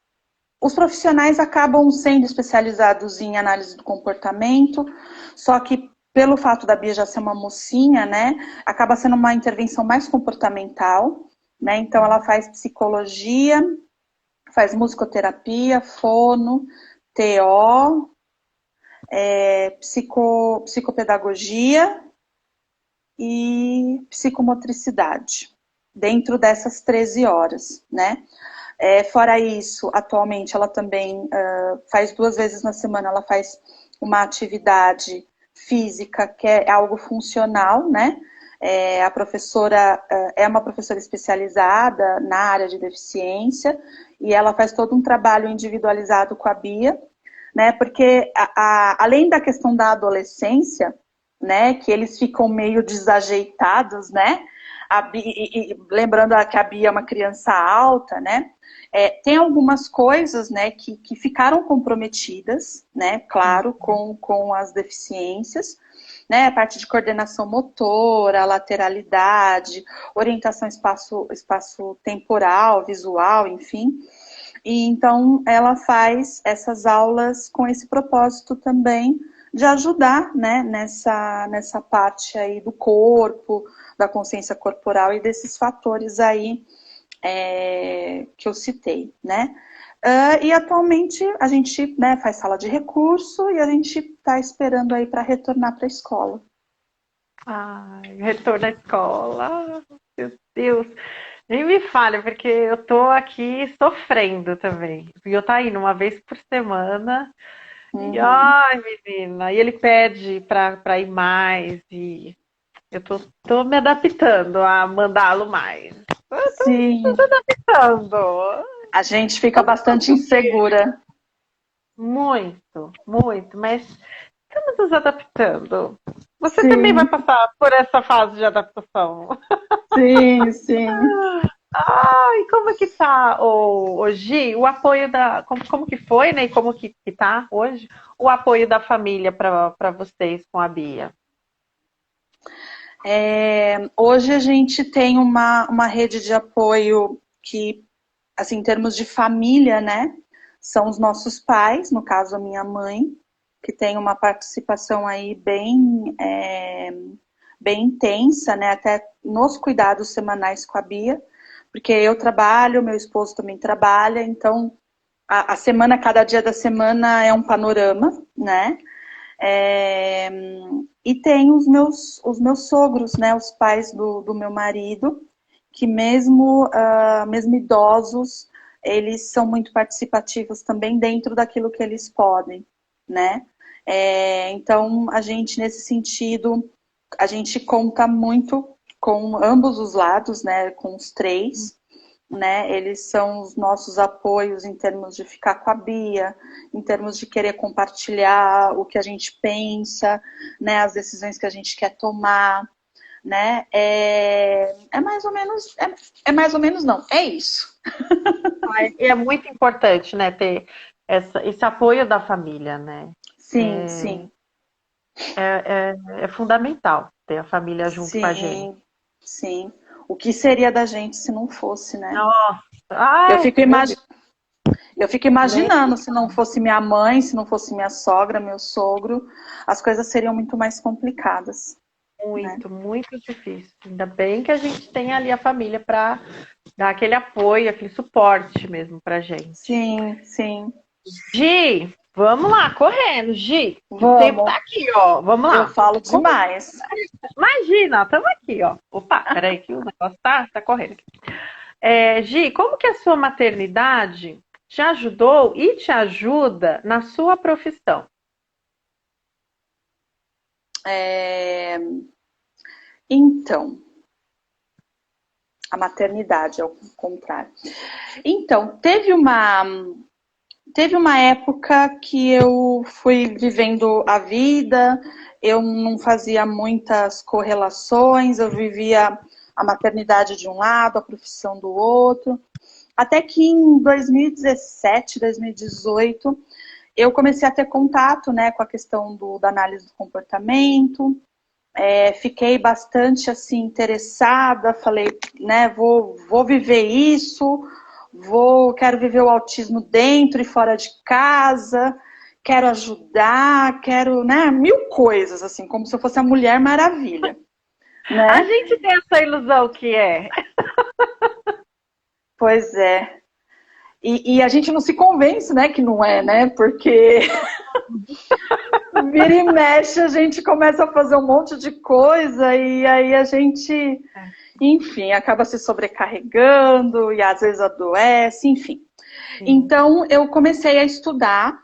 Os profissionais acabam sendo especializados em análise do comportamento, só que pelo fato da Bia já ser uma mocinha, né, acaba sendo uma intervenção mais comportamental, né? Então ela faz psicologia, faz musicoterapia, fono, TO, psicopedagogia e psicomotricidade, dentro dessas 13 horas, né? Fora isso, atualmente ela também faz 2 vezes na semana, ela faz uma atividade física que é algo funcional, né? A professora é uma professora especializada na área de deficiência e ela faz todo um trabalho individualizado com a Bia, né? Porque além da questão da adolescência, né? Que eles ficam meio desajeitados, né? Lembrando que a Bia é uma criança alta, né? Tem algumas coisas, né, que ficaram comprometidas, né, claro, com as deficiências, né, a parte de coordenação motora, lateralidade, orientação espaço-temporal, visual, enfim. E então ela faz essas aulas com esse propósito também de ajudar, né, nessa parte aí do corpo, da consciência corporal e desses fatores aí que eu citei, né? E atualmente a gente, né, faz sala de recurso e a gente está esperando aí para retornar para a escola. Ai, retorno à escola. Meu Deus. Nem me fale, porque eu tô aqui sofrendo também. E eu tá indo uma vez por semana. E Uhum. ai, menina, e ele pede pra ir mais. E eu tô me adaptando a mandá-lo mais. Eu tô me Sim, adaptando. a gente fica Vamos bastante fazer o quê? insegura. Muito, muito, mas estamos nos adaptando. Você também vai Sim, passar por essa fase de adaptação. sim, sim. Ai, como que tá, o Gi, o apoio da. Como que foi, né? E como que tá hoje? O apoio da família para vocês com a Bia. Hoje a gente tem uma rede de apoio que, assim, em termos de família, né? São os nossos pais, no caso a minha mãe, que tem uma participação aí bem intensa, né? Até nos cuidados semanais com a Bia, porque eu trabalho, meu esposo também trabalha, então a semana, cada dia da semana é um panorama, né? É, e tem os meus sogros, né? Os pais do meu marido, que mesmo idosos, eles são muito participativos também dentro daquilo que eles podem, né? Então, a gente, nesse sentido, a gente conta muito com ambos os lados, né? Com os três, né? Eles são os nossos apoios em termos de ficar com a Bia, em termos de querer compartilhar o que a gente pensa, né? As decisões que a gente quer tomar, né? Mais ou menos, mais ou menos não, é isso. E é muito importante, né, ter esse apoio da família, né? Sim, sim, É fundamental ter a família junto com a gente. sim, sim. o que seria da gente se não fosse, né? Nossa, Eu ai, fico, meu Deus, eu fico nem imaginando, se não fosse minha mãe, se não fosse minha sogra, meu sogro, as coisas seriam muito mais complicadas, né? muito, muito difícil. Ainda bem que a gente tem ali a família para dar aquele apoio, aquele suporte mesmo pra gente. Sim, sim. Gi, vamos lá, correndo, Gi, que o tempo tá Vamos. aqui, ó. Vamos Eu lá. falo demais. Imagina, estamos aqui, ó. Opa, peraí que o negócio tá correndo aqui. Gi, como que a sua maternidade te ajudou e te ajuda na sua profissão? É, Então, a maternidade, ao contrário. Então, teve uma época que eu fui vivendo a vida, eu não fazia muitas correlações, eu vivia a maternidade de um lado, a profissão do outro. Até que em 2017, 2018, eu comecei a ter contato, né, com a questão da análise do comportamento. Fiquei bastante assim interessada, falei, né, vou viver isso, quero viver o autismo dentro e fora de casa, quero ajudar, quero, né, mil coisas assim, como se eu fosse a Mulher Maravilha, A né? gente tem essa ilusão que é. Pois é. E a gente não se convence, né, que não é, né? Porque vira e mexe, a gente começa a fazer um monte de coisa e aí a gente, enfim, acaba se sobrecarregando e às vezes adoece, enfim. Sim. Então eu comecei a estudar,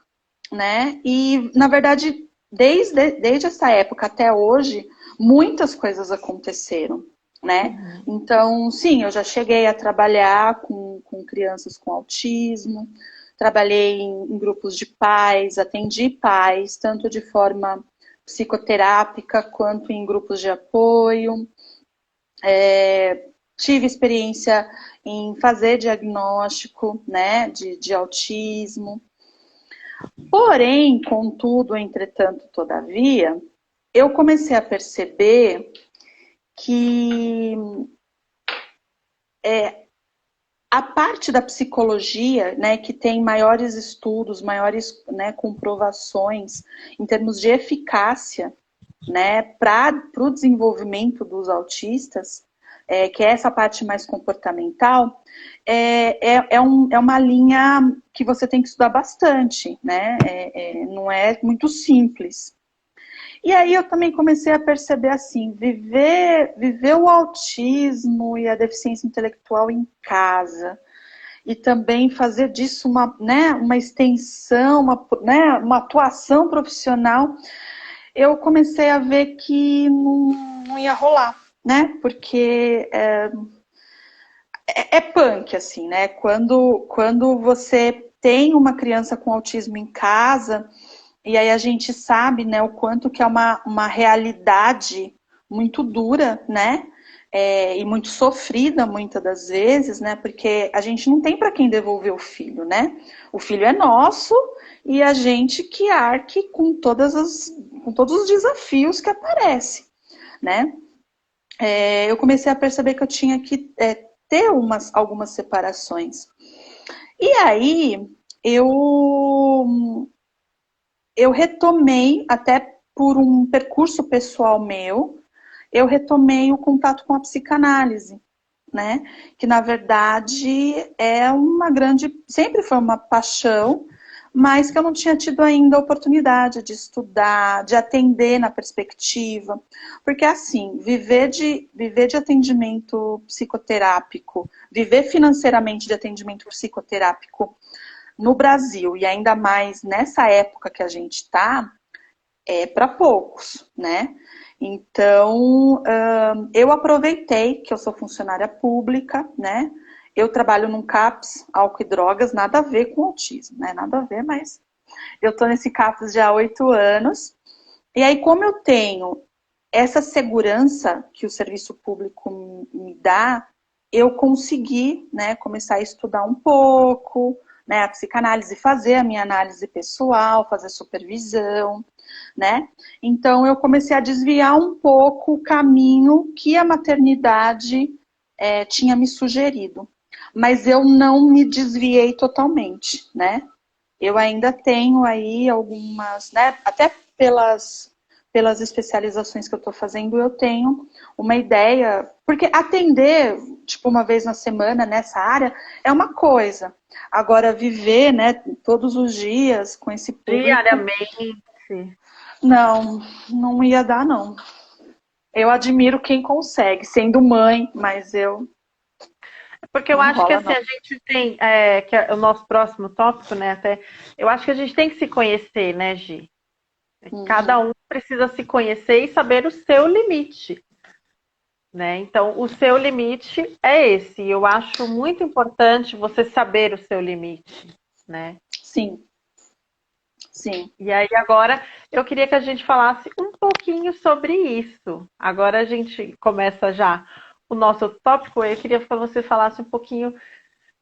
né? E na verdade, desde essa época até hoje, muitas coisas aconteceram, né? Uhum. Então, sim, eu já cheguei a trabalhar com crianças com autismo, trabalhei em grupos de pais, atendi pais, tanto de forma psicoterápica quanto em grupos de apoio. Tive experiência em fazer diagnóstico, né, de autismo. Porém, contudo, entretanto, todavia, eu comecei a perceber que a parte da psicologia, né, que tem maiores estudos, maiores, né, comprovações em termos de eficácia, né, para o desenvolvimento dos autistas, que é essa parte mais comportamental, é uma linha que você tem que estudar bastante, né? Não é muito simples. E aí eu também comecei a perceber assim, viver o autismo e a deficiência intelectual em casa, e também fazer disso uma extensão, uma atuação profissional, eu comecei a ver que não ia rolar, né? Porque é punk, assim, né? Quando você tem uma criança com autismo em casa, e aí a gente sabe, né, o quanto que é uma realidade muito dura, né? E muito sofrida muitas das vezes, né? Porque a gente não tem para quem devolver o filho, né? O filho é nosso e a gente que arque com todos os desafios que aparecem, né? Eu comecei a perceber que eu tinha que ter algumas separações. E aí eu retomei, até por um percurso pessoal meu, eu retomei o contato com a psicanálise, né? Que na verdade é uma grande, sempre foi uma paixão, mas que eu não tinha tido ainda a oportunidade de estudar, de atender na perspectiva, porque assim, viver de atendimento psicoterápico, viver financeiramente de atendimento psicoterápico no Brasil, e ainda mais nessa época que a gente está, é para poucos, né? Então, eu aproveitei que eu sou funcionária pública, né? Eu trabalho num CAPS, álcool e drogas, nada a ver com autismo, né? Nada a ver, mas eu tô nesse CAPS já há 8 anos. E aí, como eu tenho essa segurança que o serviço público me dá, eu consegui, né, começar a estudar um pouco, né, a psicanálise, fazer a minha análise pessoal, fazer supervisão, né? Então eu comecei a desviar um pouco o caminho que a maternidade tinha me sugerido. Mas eu não me desviei totalmente, né? Eu ainda tenho aí algumas, né? Até pelas especializações que eu estou fazendo, eu tenho uma ideia. Porque atender, tipo, uma vez na semana nessa área é uma coisa. Agora, viver, né, todos os dias com esse público, Diariamente. não ia dar, não. Eu admiro quem consegue, sendo mãe, mas eu Porque eu não acho que rola, assim, não. a gente tem, que é o nosso próximo tópico, né? Até, eu acho que a gente tem que se conhecer, né, Gi? Cada Uhum. um precisa se conhecer e saber o seu limite, né? Então, o seu limite é esse. Eu acho muito importante você saber o seu limite, né? Sim, sim. E aí agora eu queria que a gente falasse um pouquinho sobre isso. Agora a gente começa já o nosso tópico. Eu queria que você falasse um pouquinho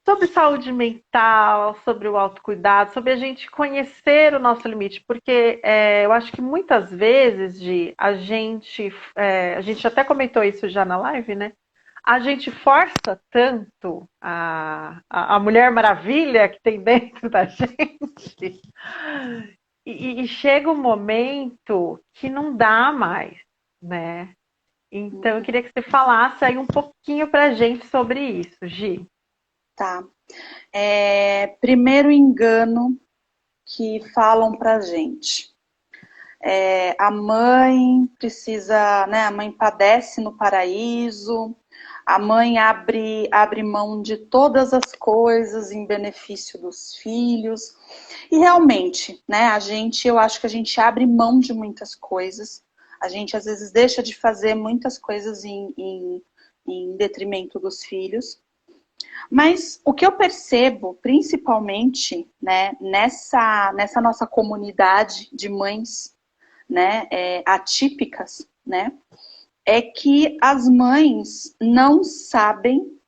sobre saúde mental, sobre o autocuidado, sobre a gente conhecer o nosso limite, porque eu acho que muitas vezes, a gente até comentou isso já na live, né? A gente força tanto a Mulher Maravilha que tem dentro da gente, e chega um momento que não dá mais, né? Então eu queria que você falasse aí um pouquinho pra gente sobre isso, Gi. Tá. Primeiro engano que falam pra gente. A mãe precisa, né? A mãe padece no paraíso, a mãe abre mão de todas as coisas em benefício dos filhos. E realmente, né? Eu acho que a gente abre mão de muitas coisas. A gente às vezes deixa de fazer muitas coisas em detrimento dos filhos. Mas o que eu percebo, principalmente, né, nessa nossa comunidade de mães, né, atípicas, né, é que as mães não sabem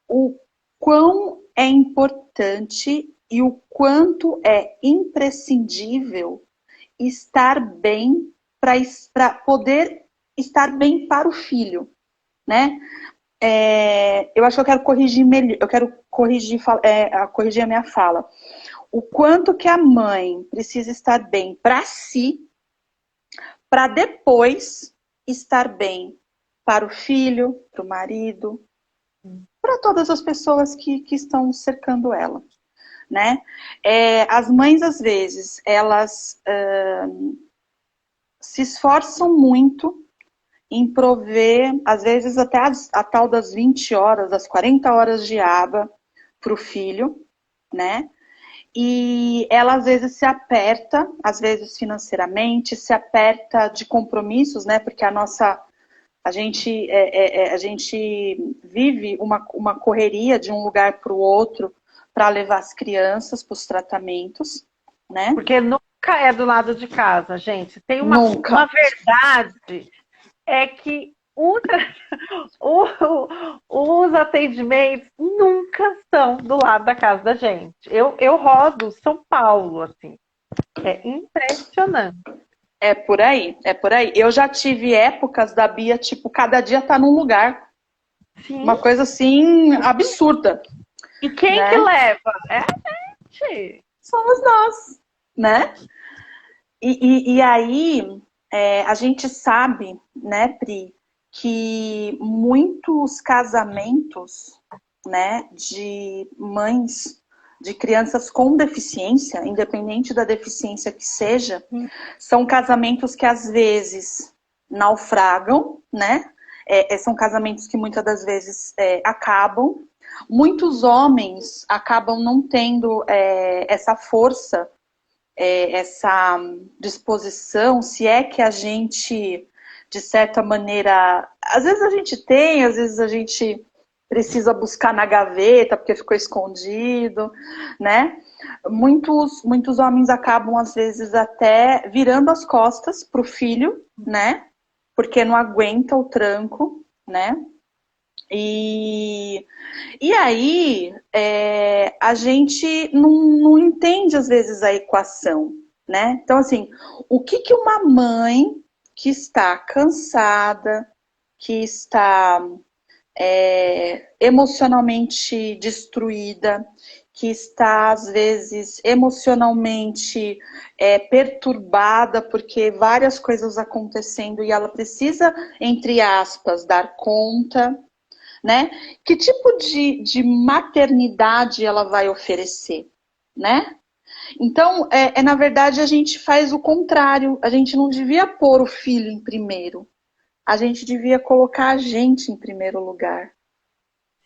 o quão é importante e o quanto é imprescindível estar bem para poder estar bem para o filho, né? Eu acho que eu quero corrigir melhor, eu quero corrigir a minha fala. O quanto que a mãe precisa estar bem para si, para depois estar bem para o filho, para o marido, para todas as pessoas que estão cercando ela, né? As mães, às vezes, elas se esforçam muito em prover, às vezes até a tal das 20 horas, das 40 horas de aba para o filho, né? E ela às vezes se aperta, às vezes financeiramente, se aperta de compromissos, né? Porque a gente vive uma correria de um lugar para o outro para levar as crianças para os tratamentos, né? Porque nunca é do lado de casa, gente. Tem uma Nunca. verdade, é que os atendimentos nunca são do lado da casa da gente. Eu rodo São Paulo, assim. É impressionante. É por aí, é por aí. Eu já tive épocas da Bia, tipo, cada dia tá num lugar. Sim. Uma coisa assim, absurda, E quem que né? leva? É a gente. Somos nós, né? E aí, a gente sabe, né, Pri, que muitos casamentos, né, de mães de crianças com deficiência, independente da deficiência que seja, são casamentos que às vezes naufragam, né? São casamentos que muitas das vezes acabam. Muitos homens acabam não tendo essa força, essa disposição, se é que a gente, de certa maneira, às vezes a gente tem, às vezes a gente precisa buscar na gaveta porque ficou escondido, né? Muitos homens acabam, às vezes, até virando as costas para o filho, né? Porque não aguenta o tranco, né? E, e aí a gente não entende, às vezes, a equação, né? Então, assim, o que uma mãe que está cansada, que está emocionalmente destruída, que está, às vezes, emocionalmente perturbada, porque várias coisas acontecendo e ela precisa, entre aspas, dar conta, né? Que tipo de maternidade ela vai oferecer, né? Então, na verdade, a gente faz o contrário. A gente não devia pôr o filho em primeiro. A gente devia colocar a gente em primeiro lugar,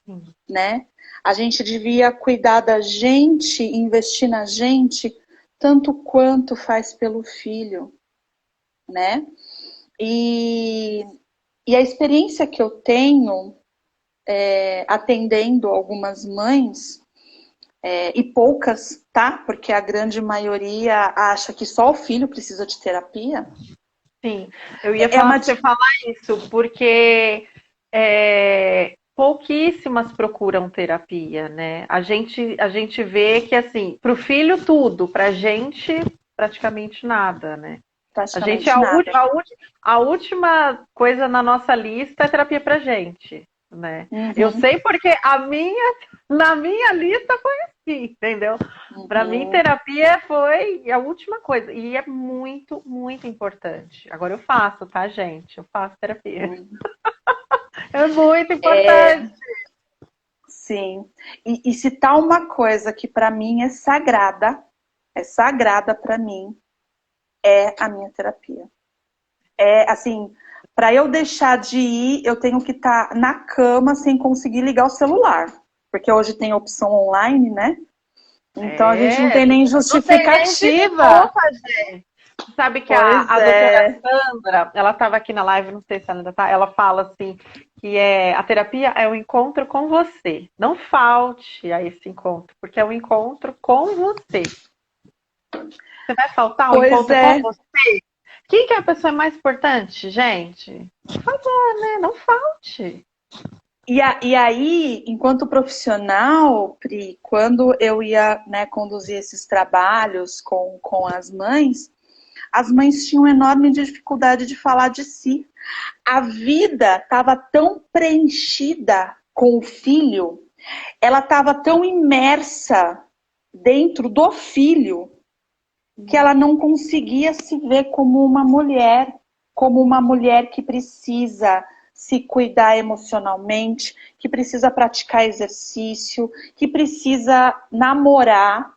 Sim. né? A gente devia cuidar da gente, investir na gente, tanto quanto faz pelo filho, né? E, e a experiência que eu tenho atendendo algumas mães, e poucas, tá? Porque a grande maioria acha que só o filho precisa de terapia. Sim, eu ia É falar uma. para você falar isso, porque pouquíssimas procuram terapia, né? A gente vê que, assim, para o filho tudo, para a gente praticamente nada, né? A gente, Praticamente nada. a última coisa na nossa lista é terapia pra gente, né? Eu Uhum, sei porque na minha lista foi assim, entendeu? Para mim, uhum. terapia foi a última coisa. E é muito, muito importante. Agora eu faço, tá, gente? Eu faço terapia. Uhum. É muito importante. Sim. E se tá uma coisa que para mim é sagrada para mim, é a minha terapia. É assim, para eu deixar de ir, eu tenho que estar na cama sem conseguir ligar o celular. Porque hoje tem opção online, né? Então a gente não É, tem nem não tem nem justificativa. desculpa, gente. Sabe que Pois a doutora é. Sandra, ela estava aqui na live, não sei se ela ainda tá, ela fala assim, que a terapia é o encontro com você. Não falte a esse encontro, porque é o encontro com você. Você vai faltar o Pois encontro com é. você? Quem que é a pessoa mais importante, gente? Por favor, né? Não falte. E aí, enquanto profissional, Pri, quando eu ia, né, conduzir esses trabalhos com as mães tinham enorme dificuldade de falar de si. A vida estava tão preenchida com o filho, ela estava tão imersa dentro do filho, que ela não conseguia se ver como uma mulher que precisa se cuidar emocionalmente, que precisa praticar exercício, que precisa namorar,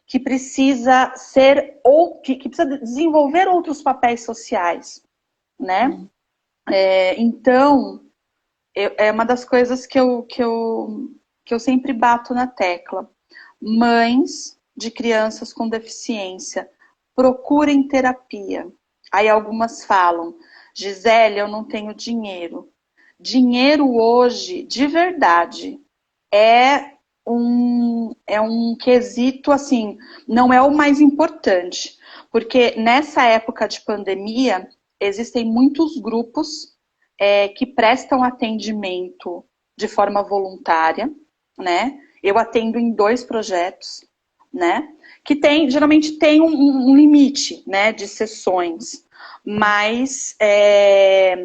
que precisa ser ou que precisa desenvolver outros papéis sociais, né? Então, é uma das coisas que eu sempre bato na tecla. Mães de crianças com deficiência, procurem terapia. Aí algumas falam, Gisele, eu não tenho dinheiro. Dinheiro hoje, de verdade, é um quesito, assim, não é o mais importante. Porque nessa época de pandemia, existem muitos grupos que prestam atendimento de forma voluntária, né? Eu atendo em 2 projetos, né? Que geralmente tem um limite, né, de sessões, mas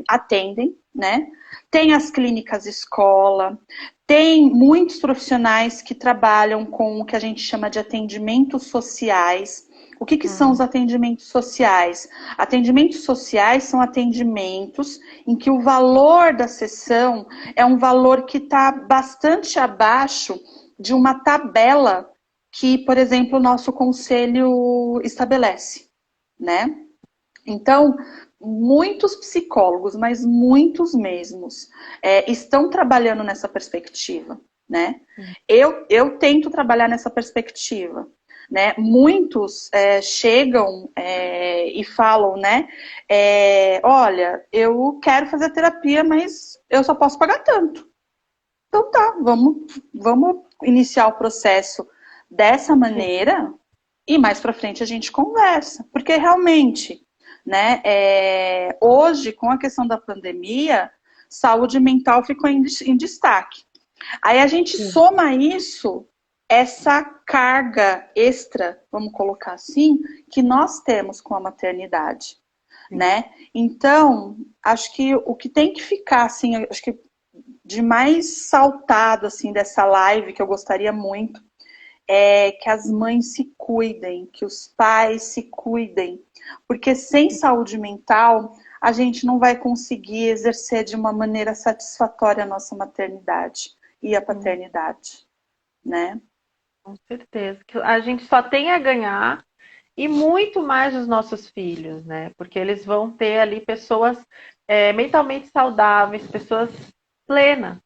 atendem, né? Tem as clínicas escola, tem muitos profissionais que trabalham com o que a gente chama de atendimentos sociais. O que são os atendimentos sociais? Atendimentos sociais são atendimentos em que o valor da sessão é um valor que está bastante abaixo de uma tabela que, por exemplo, o nosso conselho estabelece, né? Então, muitos psicólogos, mas muitos mesmos, estão trabalhando nessa perspectiva, né? Eu tento trabalhar nessa perspectiva, né? Muitos chegam e falam, né? Olha, eu quero fazer terapia, mas eu só posso pagar tanto. Então tá, vamos iniciar o processo dessa Sim. maneira e mais para frente a gente conversa, porque realmente, né? Hoje, com a questão da pandemia, saúde mental ficou em destaque. Aí a gente soma isso, essa carga extra, vamos colocar assim, que nós temos com a maternidade, né? Então, acho que o que tem que ficar, assim, acho que de mais saltado, assim, dessa live, que eu gostaria muito, é que as mães se cuidem, que os pais se cuidem. Porque sem saúde mental, a gente não vai conseguir exercer de uma maneira satisfatória a nossa maternidade e a paternidade, né? Com certeza. Que a gente só tem a ganhar e muito mais os nossos filhos, né? Porque eles vão ter ali pessoas mentalmente saudáveis, pessoas plenas,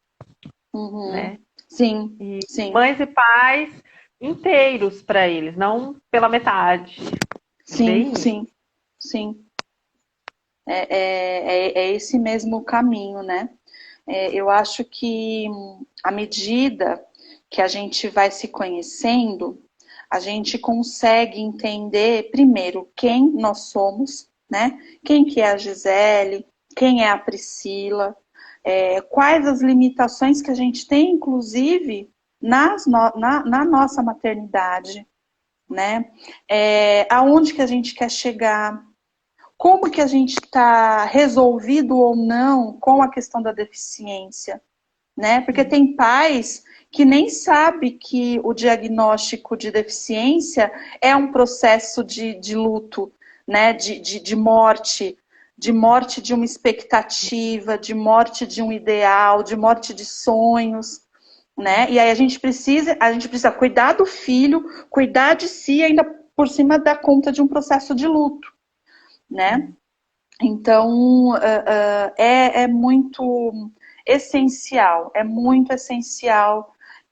Uhum. né? Sim, E sim, mães e pais inteiros para eles, não pela metade. sim, Bem isso. sim, sim. É esse mesmo caminho, né? Eu acho que à medida que a gente vai se conhecendo, a gente consegue entender primeiro quem nós somos, né? Quem que é a Gisele, quem é a Priscila, quais as limitações que a gente tem, inclusive, na nossa maternidade, né? Aonde que a gente quer chegar, como que a gente está resolvido ou não com a questão da deficiência, né? Porque tem pais que nem sabem que o diagnóstico de deficiência é um processo de luto, né? De morte de uma expectativa, de morte de um ideal, de morte de sonhos, né? E aí a gente precisa cuidar do filho, cuidar de si, ainda por cima da conta de um processo de luto, né? Então, é muito essencial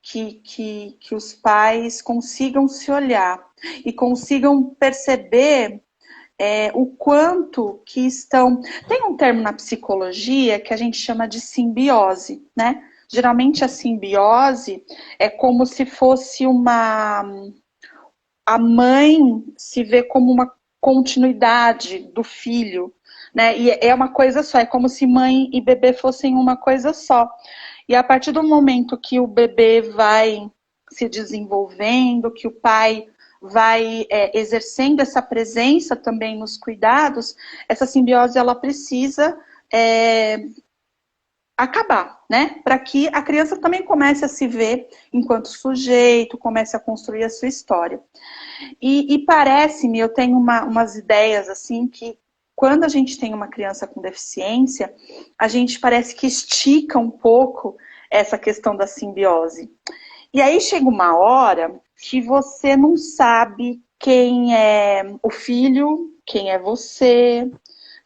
que os pais consigam se olhar e consigam perceber o quanto que estão. Tem um termo na psicologia que a gente chama de simbiose, né? Geralmente a simbiose é como se fosse a mãe se vê como uma continuidade do filho, né? E é uma coisa só, é como se mãe e bebê fossem uma coisa só. E a partir do momento que o bebê vai se desenvolvendo, que o pai vai exercendo essa presença também nos cuidados, essa simbiose ela precisa acabar, né? Para que a criança também comece a se ver enquanto sujeito, comece a construir a sua história. E parece-me, eu tenho umas ideias assim que quando a gente tem uma criança com deficiência, a gente parece que estica um pouco essa questão da simbiose. E aí chega uma hora que você não sabe quem é o filho, quem é você,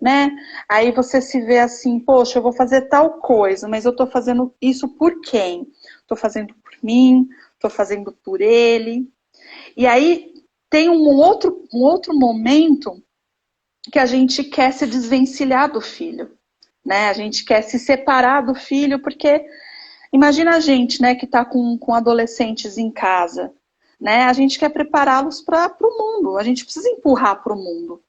né? Aí você se vê assim, poxa, eu vou fazer tal coisa, mas eu tô fazendo isso por quem? Tô fazendo por mim, tô fazendo por ele. E aí tem um outro momento que a gente quer se desvencilhar do filho, né? A gente quer se separar do filho, porque imagina a gente, né, que está com adolescentes em casa, né? A gente quer prepará-los para o mundo, a gente precisa empurrar para o mundo.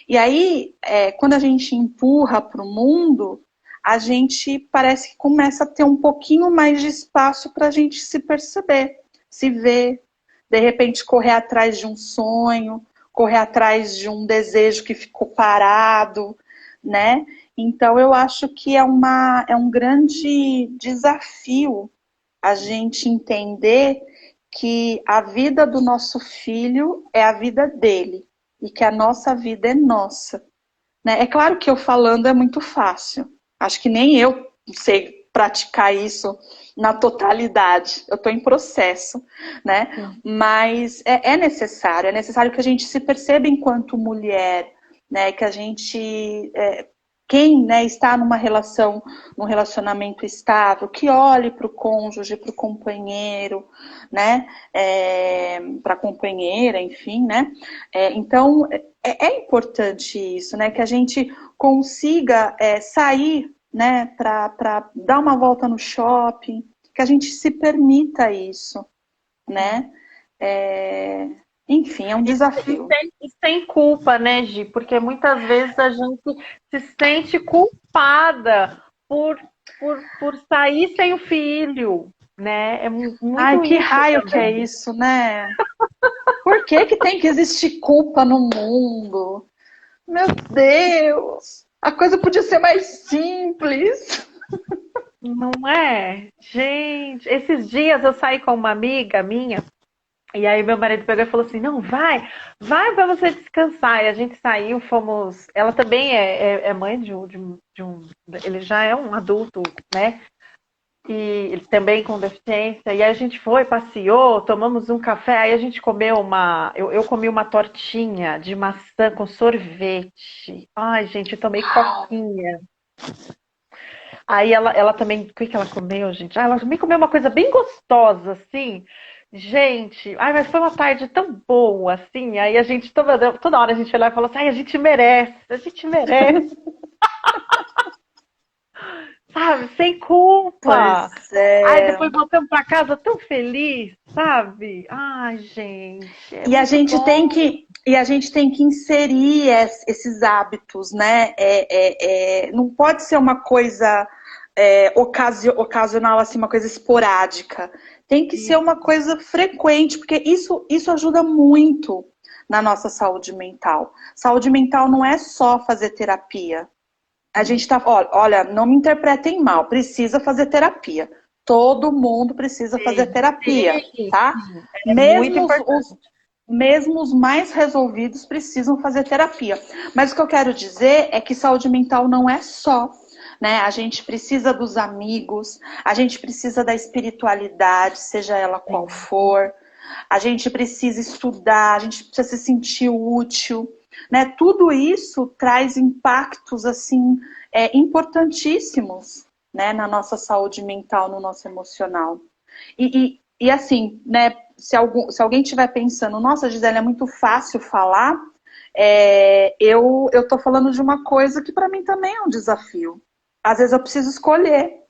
E aí, quando a gente empurra para o mundo, a gente parece que começa a ter um pouquinho mais de espaço para a gente se perceber, se ver, de repente correr atrás de um sonho, correr atrás de um desejo que ficou parado, né? Então eu acho que é um grande desafio a gente entender que a vida do nosso filho é a vida dele e que a nossa vida é nossa, né? É claro que eu falando é muito fácil. Acho que nem eu sei praticar isso na totalidade. Eu estou em processo, né? Sim. Mas é necessário que a gente se perceba enquanto mulher, né? Que a gente quem, né, está num relacionamento estável, que olhe para o cônjuge, para o companheiro, né, para a companheira, enfim, né. Então, é importante isso, né, que a gente consiga sair, né, para dar uma volta no shopping, que a gente se permita isso, né. Enfim, é um desafio. E sem culpa, né, Gi? Porque muitas vezes a gente se sente culpada por sair sem o filho, né? É Ai, muito que isso raio que é também. isso, né? Por que que tem que existir culpa no mundo? Meu Deus! A coisa podia ser mais simples. Não é? Gente, esses dias eu saí com uma amiga minha, e aí meu marido pegou e falou assim: não, vai pra você descansar. E a gente saiu, fomos. Ela também é mãe de um. Ele já é um adulto, né? E ele também com deficiência. E aí a gente foi, passeou, tomamos um café, aí a gente comeu uma. Eu comi uma tortinha de maçã com sorvete. Ai, gente, eu tomei Uau! coquinha. Aí ela também, o que que ela comeu, gente? Ah, ela também comeu uma coisa bem gostosa, assim. Gente, ai, mas foi uma tarde tão boa, assim. Aí a gente, toda hora a gente olhava e falou assim, ai, a gente merece, sabe? Sem culpa. Pois Ai, é. depois voltamos pra casa tão feliz, sabe? Ai, gente, é E a muito gente tem bom. que inserir esses hábitos, né? Não pode ser uma coisa ocasional, assim, uma coisa esporádica. Tem que ser uma coisa frequente, porque isso ajuda muito na nossa saúde mental. Saúde mental não é só fazer terapia. A gente tá, olha, não me interpretem mal, precisa fazer terapia. Todo mundo precisa fazer Sim, terapia, sim, tá? é muito Mesmo importante. mesmo os mais resolvidos precisam fazer terapia. Mas o que eu quero dizer é que saúde mental não é só, né? A gente precisa dos amigos, a gente precisa da espiritualidade, seja ela qual Sim. for. A gente precisa estudar, a gente precisa se sentir útil, né? Tudo isso traz impactos assim importantíssimos, né, na nossa saúde mental, no nosso emocional. E assim, né, se alguém estiver pensando, nossa, Gisele, é muito fácil falar, eu estou falando de uma coisa que para mim também é um desafio. Às vezes eu preciso escolher,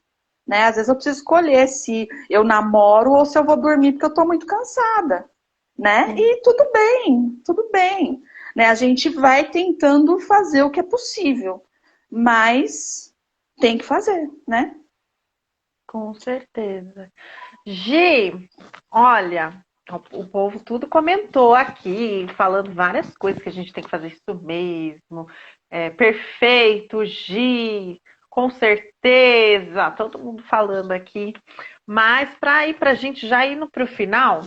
né? Às vezes eu preciso escolher se eu namoro ou se eu vou dormir porque eu estou muito cansada, né? Sim. E tudo bem, tudo bem. Né? A gente vai tentando fazer o que é possível, mas tem que fazer, né? Com certeza. Gi, olha, o povo tudo comentou aqui, falando várias coisas que a gente tem que fazer isso mesmo. É, perfeito, Gi, com certeza, todo mundo falando aqui. Mas para ir para a gente já indo para o final,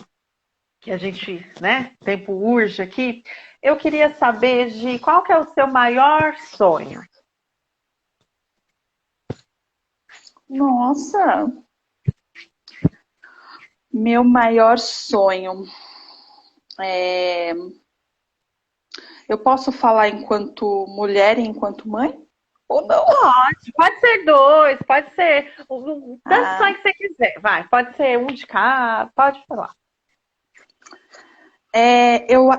que a gente, né, tempo urge aqui, eu queria saber, Gi, qual que é o seu maior sonho? Nossa, meu maior sonho. É... Eu posso falar enquanto mulher e enquanto mãe? Ou não? Pode ser dois, pode ser tanto sonho Ah, que você quiser. Vai, pode ser um de cada, pode falar.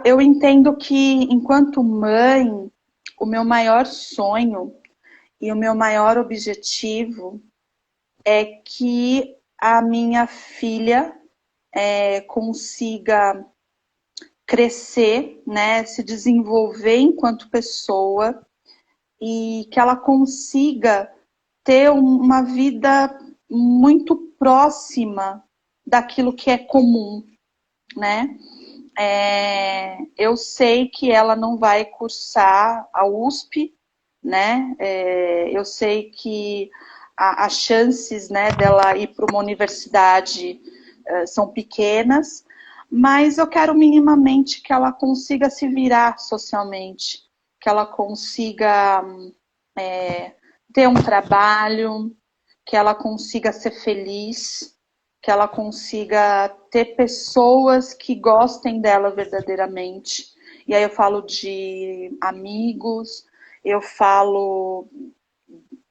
eu entendo que, enquanto mãe, o meu maior sonho e o meu maior objetivo é que a minha filha consiga crescer, né, se desenvolver enquanto pessoa e que ela consiga ter uma vida muito próxima daquilo que é comum, né? Eu sei que ela não vai cursar a USP, né? Eu sei que as chances, né, dela ir para uma universidade são pequenas, mas eu quero minimamente que ela consiga se virar socialmente, que ela consiga ter um trabalho, que ela consiga ser feliz, que ela consiga ter pessoas que gostem dela verdadeiramente. E aí eu falo de amigos, eu falo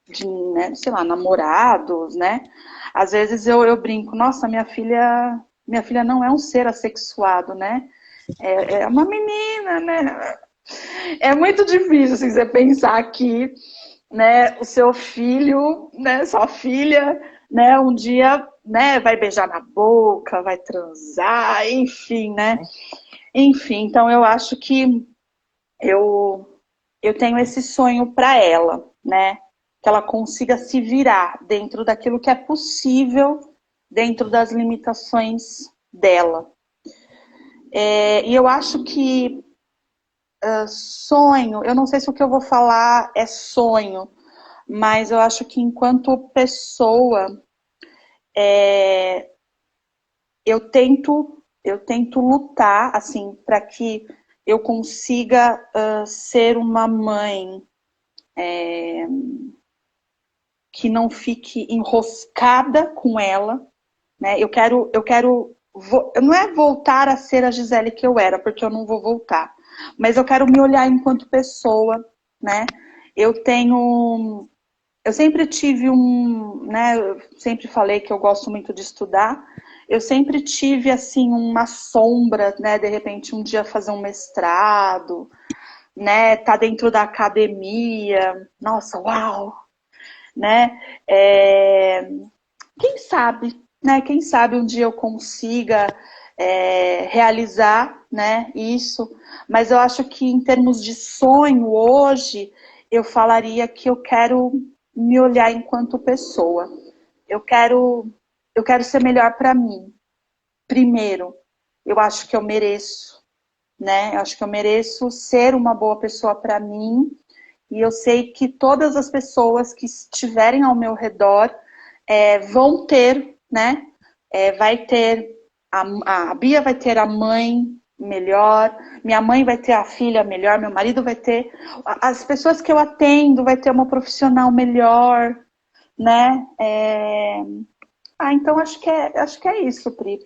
de, né, sei lá, namorados, né? Às vezes eu brinco, nossa, minha filha não é um ser assexuado, né? É uma menina, né? É muito difícil assim, você pensar que, né, o seu filho, né, sua filha, né, um dia, né, vai beijar na boca, vai transar, enfim, né? Enfim, então eu acho que eu eu tenho esse sonho para ela, né? Que ela consiga se virar dentro daquilo que é possível, dentro das limitações dela. E eu acho que sonho, eu não sei se o que eu vou falar é sonho, mas eu acho que enquanto pessoa, eu tento lutar, assim, para que eu consiga ser uma mãe que não fique enroscada com ela, né? Não é voltar a ser a Gisele que eu era, porque eu não vou voltar, mas eu quero me olhar enquanto pessoa, né? Eu tenho, eu sempre tive né? Eu sempre falei que eu gosto muito de estudar. Eu sempre tive assim uma sombra, né? De repente um dia fazer um mestrado, né? Tá dentro da academia. Nossa, uau, né? Quem sabe, né? Quem sabe um dia eu consiga realizar, né, isso. Mas eu acho que em termos de sonho hoje, eu falaria que eu quero me olhar enquanto pessoa. Eu quero, eu quero ser melhor para mim. Primeiro, eu acho que eu mereço, né? Eu acho que eu mereço ser uma boa pessoa para mim. E eu sei que todas as pessoas que estiverem ao meu redor vão ter, né? Vai ter a Bia vai ter a mãe melhor, minha mãe vai ter a filha melhor, meu marido vai ter, as pessoas que eu atendo vai ter uma profissional melhor, né? Então acho que é isso, Pri.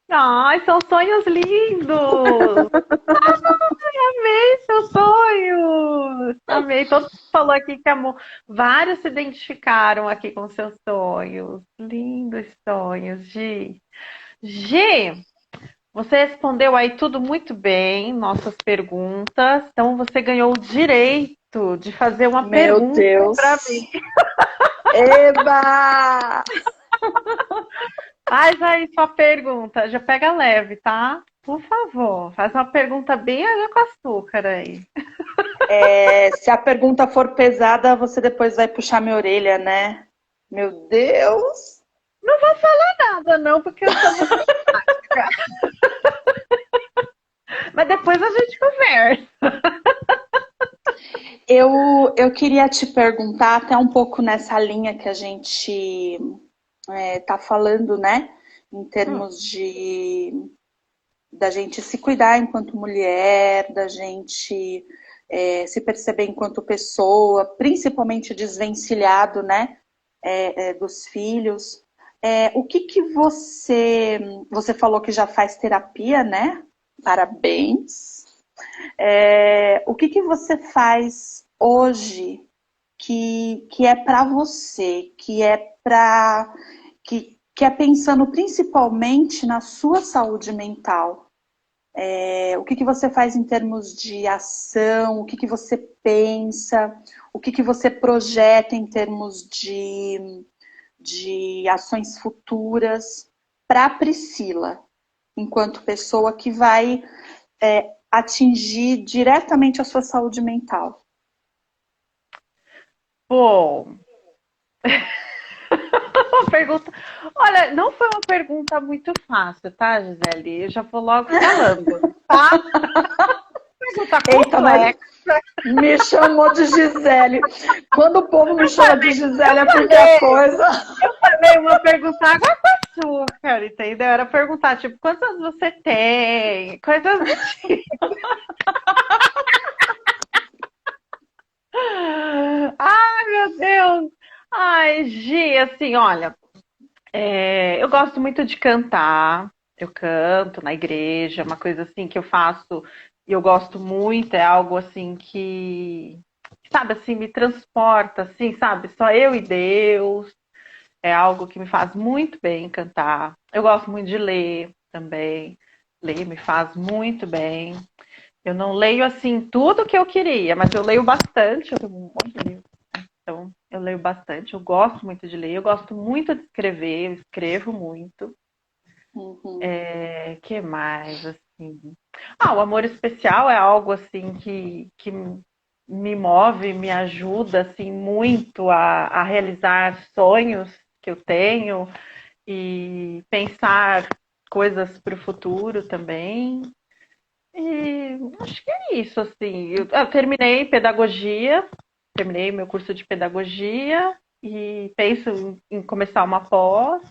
Ai, são sonhos lindos! Amei seus sonhos! Amei. Todo mundo falou aqui que amor. Vários se identificaram aqui com seus sonhos. Lindos sonhos, Gi. Gi, você respondeu aí tudo muito bem, nossas perguntas. Então você ganhou o direito de fazer uma Meu pergunta para Deus. mim. Eba! Faz aí sua pergunta. Já pega leve, tá? Por favor, faz uma pergunta bem água com açúcar aí. Se a pergunta for pesada, você depois vai puxar minha orelha, né? Meu Deus! Não vou falar nada, não, porque eu sou muito prática. Mas depois a gente conversa. Eu queria te perguntar, até um pouco nessa linha que a gente tá falando, né? Em Hum, termos da gente se cuidar enquanto mulher, da gente se perceber enquanto pessoa, principalmente desvencilhado, né? Dos filhos. O que que você falou que já faz terapia, né? Parabéns. O que que você faz hoje que é para você, que é pensando principalmente na sua saúde mental? O que que você faz em termos de ação? O que que você pensa? O que que você projeta em termos de ações futuras para a Priscila, enquanto pessoa que vai atingir diretamente a sua saúde mental? Bom, uma pergunta. Olha, não foi uma pergunta muito fácil, tá, Gisele? Eu já vou logo falando, tá? Pergunta Eita, mas complexa. me chamou de Gisele. Quando o povo me Eu chama de falei, Gisele é porque a falei, coisa. falei uma pergunta água com açúcar, entendeu? Era perguntar, tipo, quantos anos você tem? Coisas do tipo. Ai, meu Deus! Ai, Gi, assim, olha, eu gosto muito de cantar. Eu canto na igreja, uma coisa assim que eu faço e eu gosto muito, é algo assim que, sabe, assim, me transporta, assim, sabe? Só eu e Deus. É algo que me faz muito bem cantar. Eu gosto muito de ler também. Ler me faz muito bem. Eu não leio assim tudo que eu queria, mas eu leio bastante. Eu tenho um monte de livro, então eu leio bastante. Eu gosto muito de ler. Eu gosto muito de escrever. Eu escrevo muito. Uhum, Que mais assim? O amor especial é algo assim que me move, me ajuda assim muito a realizar sonhos que eu tenho e pensar coisas para o futuro também. E acho que é isso, assim. Eu terminei pedagogia, terminei meu curso de pedagogia e penso em começar uma pós.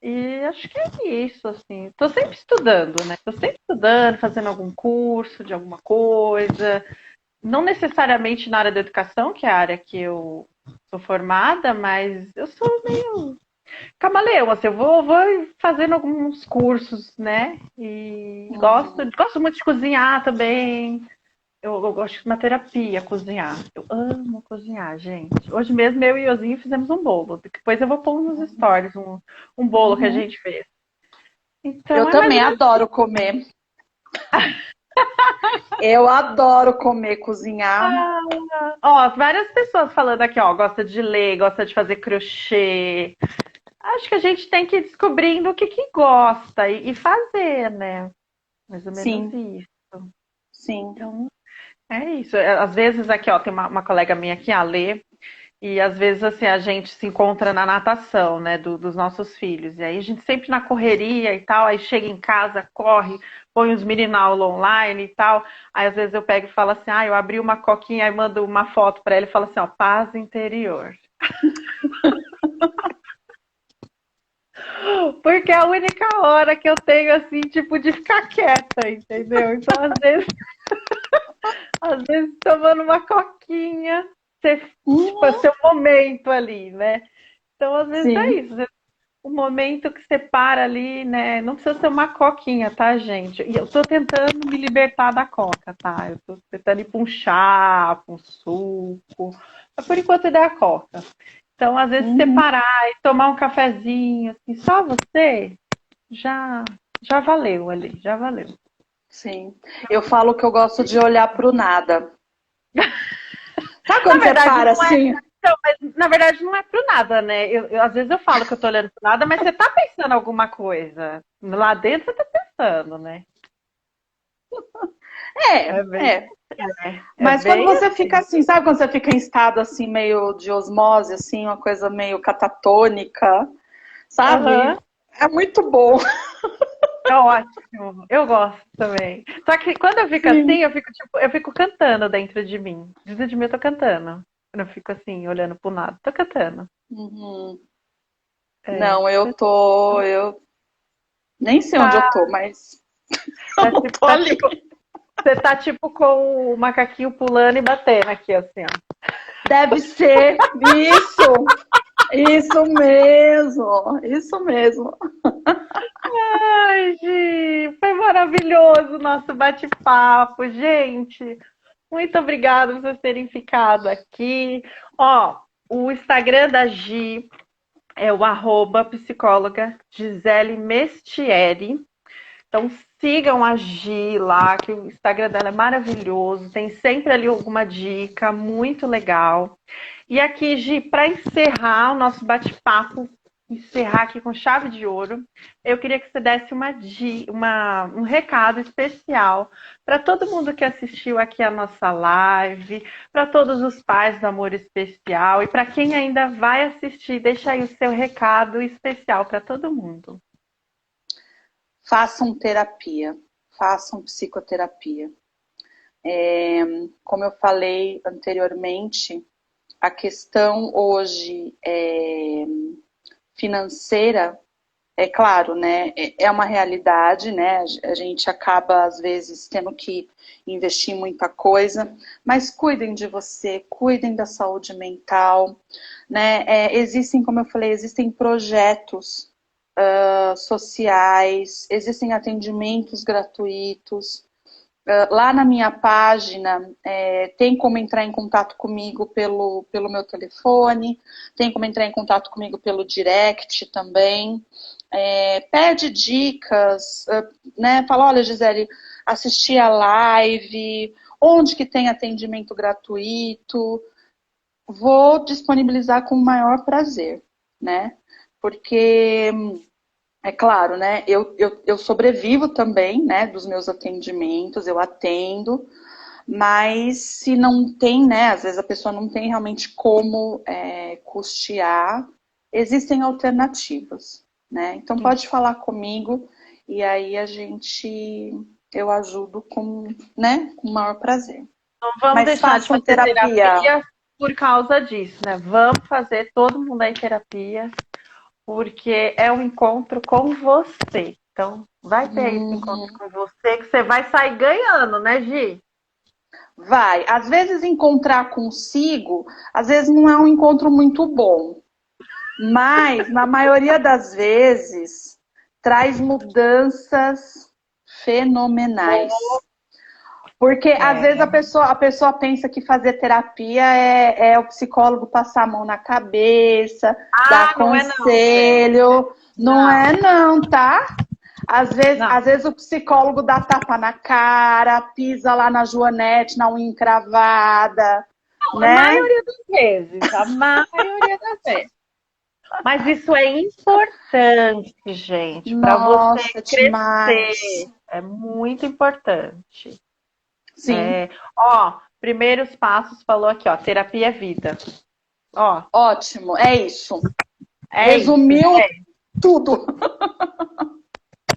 E acho que é isso, assim. Tô sempre estudando, né? Tô sempre estudando, fazendo algum curso de alguma coisa. Não necessariamente na área da educação, que é a área que eu sou formada, mas eu sou meio camaleão, assim, eu vou fazendo alguns cursos, né? E Uhum. gosto muito de cozinhar também. Eu gosto de uma terapia, cozinhar. Eu amo cozinhar, gente. Hoje mesmo eu e o Iozinho fizemos um bolo. Depois eu vou pôr nos stories um bolo que a Uhum. gente fez. Eu Então é mais também ou menos. adoro comer. Eu adoro comer, cozinhar. Ó, várias pessoas falando aqui, ó, gosta de ler, gosta de fazer crochê. Acho que a gente tem que ir descobrindo o que que gosta e fazer, né? Mais ou menos Sim, isso. sim. Então, é isso. Às vezes aqui, ó, tem uma colega minha aqui, a Lê, e às vezes assim a gente se encontra na natação, né, dos nossos filhos. E aí a gente sempre na correria e tal, aí chega em casa, corre, põe os mini na aula online e tal. Aí às vezes eu pego e falo assim: "Ah, eu abri uma coquinha", aí mando uma foto para ele e falo assim, ó, paz interior. Porque é a única hora que eu tenho assim, tipo, de ficar quieta, entendeu? Então, às vezes tomando uma coquinha, você, tipo, é Uhum. seu momento ali, né? Então, às vezes é Sim. isso. O momento que você para ali, né? Não precisa ser uma coquinha, tá, gente? E eu tô tentando me libertar da coca, tá? Eu tô tentando ir pra um chá, pra um suco. Mas por enquanto é a coca. Então, às vezes, Uhum. separar e tomar um cafezinho, assim, só você, já, já valeu ali, já valeu. Sim. Eu falo que eu gosto de olhar para o nada. Sabe Na quando você verdade, para não é. assim? Então, mas, na verdade, não é pro nada, né? Às vezes eu falo que eu tô olhando pro nada, mas você tá pensando alguma coisa. Lá dentro você tá pensando, né? É, É bem, é. é Mas quando bem você fica assim. assim, sabe quando você fica em estado assim, meio de osmose, assim, uma coisa meio catatônica, sabe? Aham, É muito bom. é ótimo. Eu gosto também. Só que quando eu fico assim, Sim. eu fico cantando dentro de mim. Dentro de mim eu tô cantando. Eu não fico assim, olhando pro nada. Tô cantando. Uhum. É. Não, eu nem sei onde eu Tá, tô, mas tá, eu tô ali. você tá tipo com o macaquinho pulando e batendo aqui, assim, ó. Deve ser isso mesmo, isso mesmo. Ai, Gi, foi maravilhoso o nosso bate-papo, gente. Muito obrigada por vocês terem ficado aqui. Ó, o Instagram da Gi é o psicóloga Gisele Mestieri. Então sigam a Gi lá, que o Instagram dela é maravilhoso. Tem sempre ali alguma dica muito legal. E aqui, Gi, para encerrar o nosso bate-papo, encerrar aqui com chave de ouro, eu queria que você desse um recado especial para todo mundo que assistiu aqui a nossa live, para todos os pais do Amor Especial e para quem ainda vai assistir, deixa aí o seu recado especial para todo mundo. Façam terapia, façam psicoterapia. Como eu falei anteriormente, a questão hoje financeira, é claro, né? É uma realidade, né? A gente acaba, às vezes, tendo que investir em muita coisa, mas cuidem de você, cuidem da saúde mental, né? Existem, como eu falei, existem projetos sociais, existem atendimentos gratuitos. Lá na minha página tem como entrar em contato comigo pelo meu telefone, tem como entrar em contato comigo pelo direct também. Pede dicas, né? Fala, olha, Gisele, assisti a live, onde que tem atendimento gratuito, vou disponibilizar com o maior prazer, né? Porque é claro, né? Eu sobrevivo também, né? Dos meus atendimentos, eu atendo, mas se não tem, né? Às vezes a pessoa não tem realmente como custear, existem alternativas, né? Então pode falar comigo e aí eu ajudo com, né? Com o maior prazer. Não vamos Mas deixar de façam fazer terapia. terapia por causa disso, né? Vamos fazer todo mundo aí terapia, porque é um encontro com você. Então, vai ter aí esse encontro Uhum. com você, que você vai sair ganhando, né, Gi? Vai. Às vezes encontrar consigo, às vezes não é um encontro muito bom, mas na maioria das vezes traz mudanças fenomenais. Porque às vezes É. a pessoa pensa que fazer terapia é o psicólogo passar a mão na cabeça, dar Ah, não é não, gente. conselho. Não Não, é não, tá? não. Às vezes o psicólogo dá tapa na cara, pisa lá na joanete, na unha encravada, A né? maioria das vezes, a maioria das vezes. Mas isso é importante, gente, para você Nossa, demais. crescer. É muito importante. Sim, Ó, primeiros passos falou aqui, ó, terapia é vida. Ó, ótimo, é isso. é isso, Resumiu gente. tudo.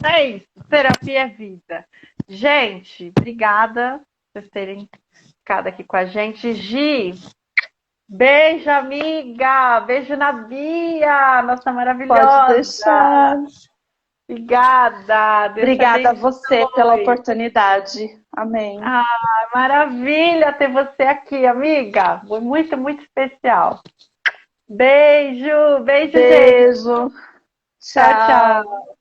É isso. Terapia é vida. Gente, obrigada por vocês terem ficado aqui com a gente. Gi, beijo, amiga. Beijo na Bia, nossa Pode maravilhosa. deixar. Obrigada. Deus te Obrigada a você pela abençoe. oportunidade. Amém. Ah, maravilha ter você aqui, amiga. Foi muito, muito especial. Beijo, beijo, gente. Beijo. Tchau, Tchau. tchau.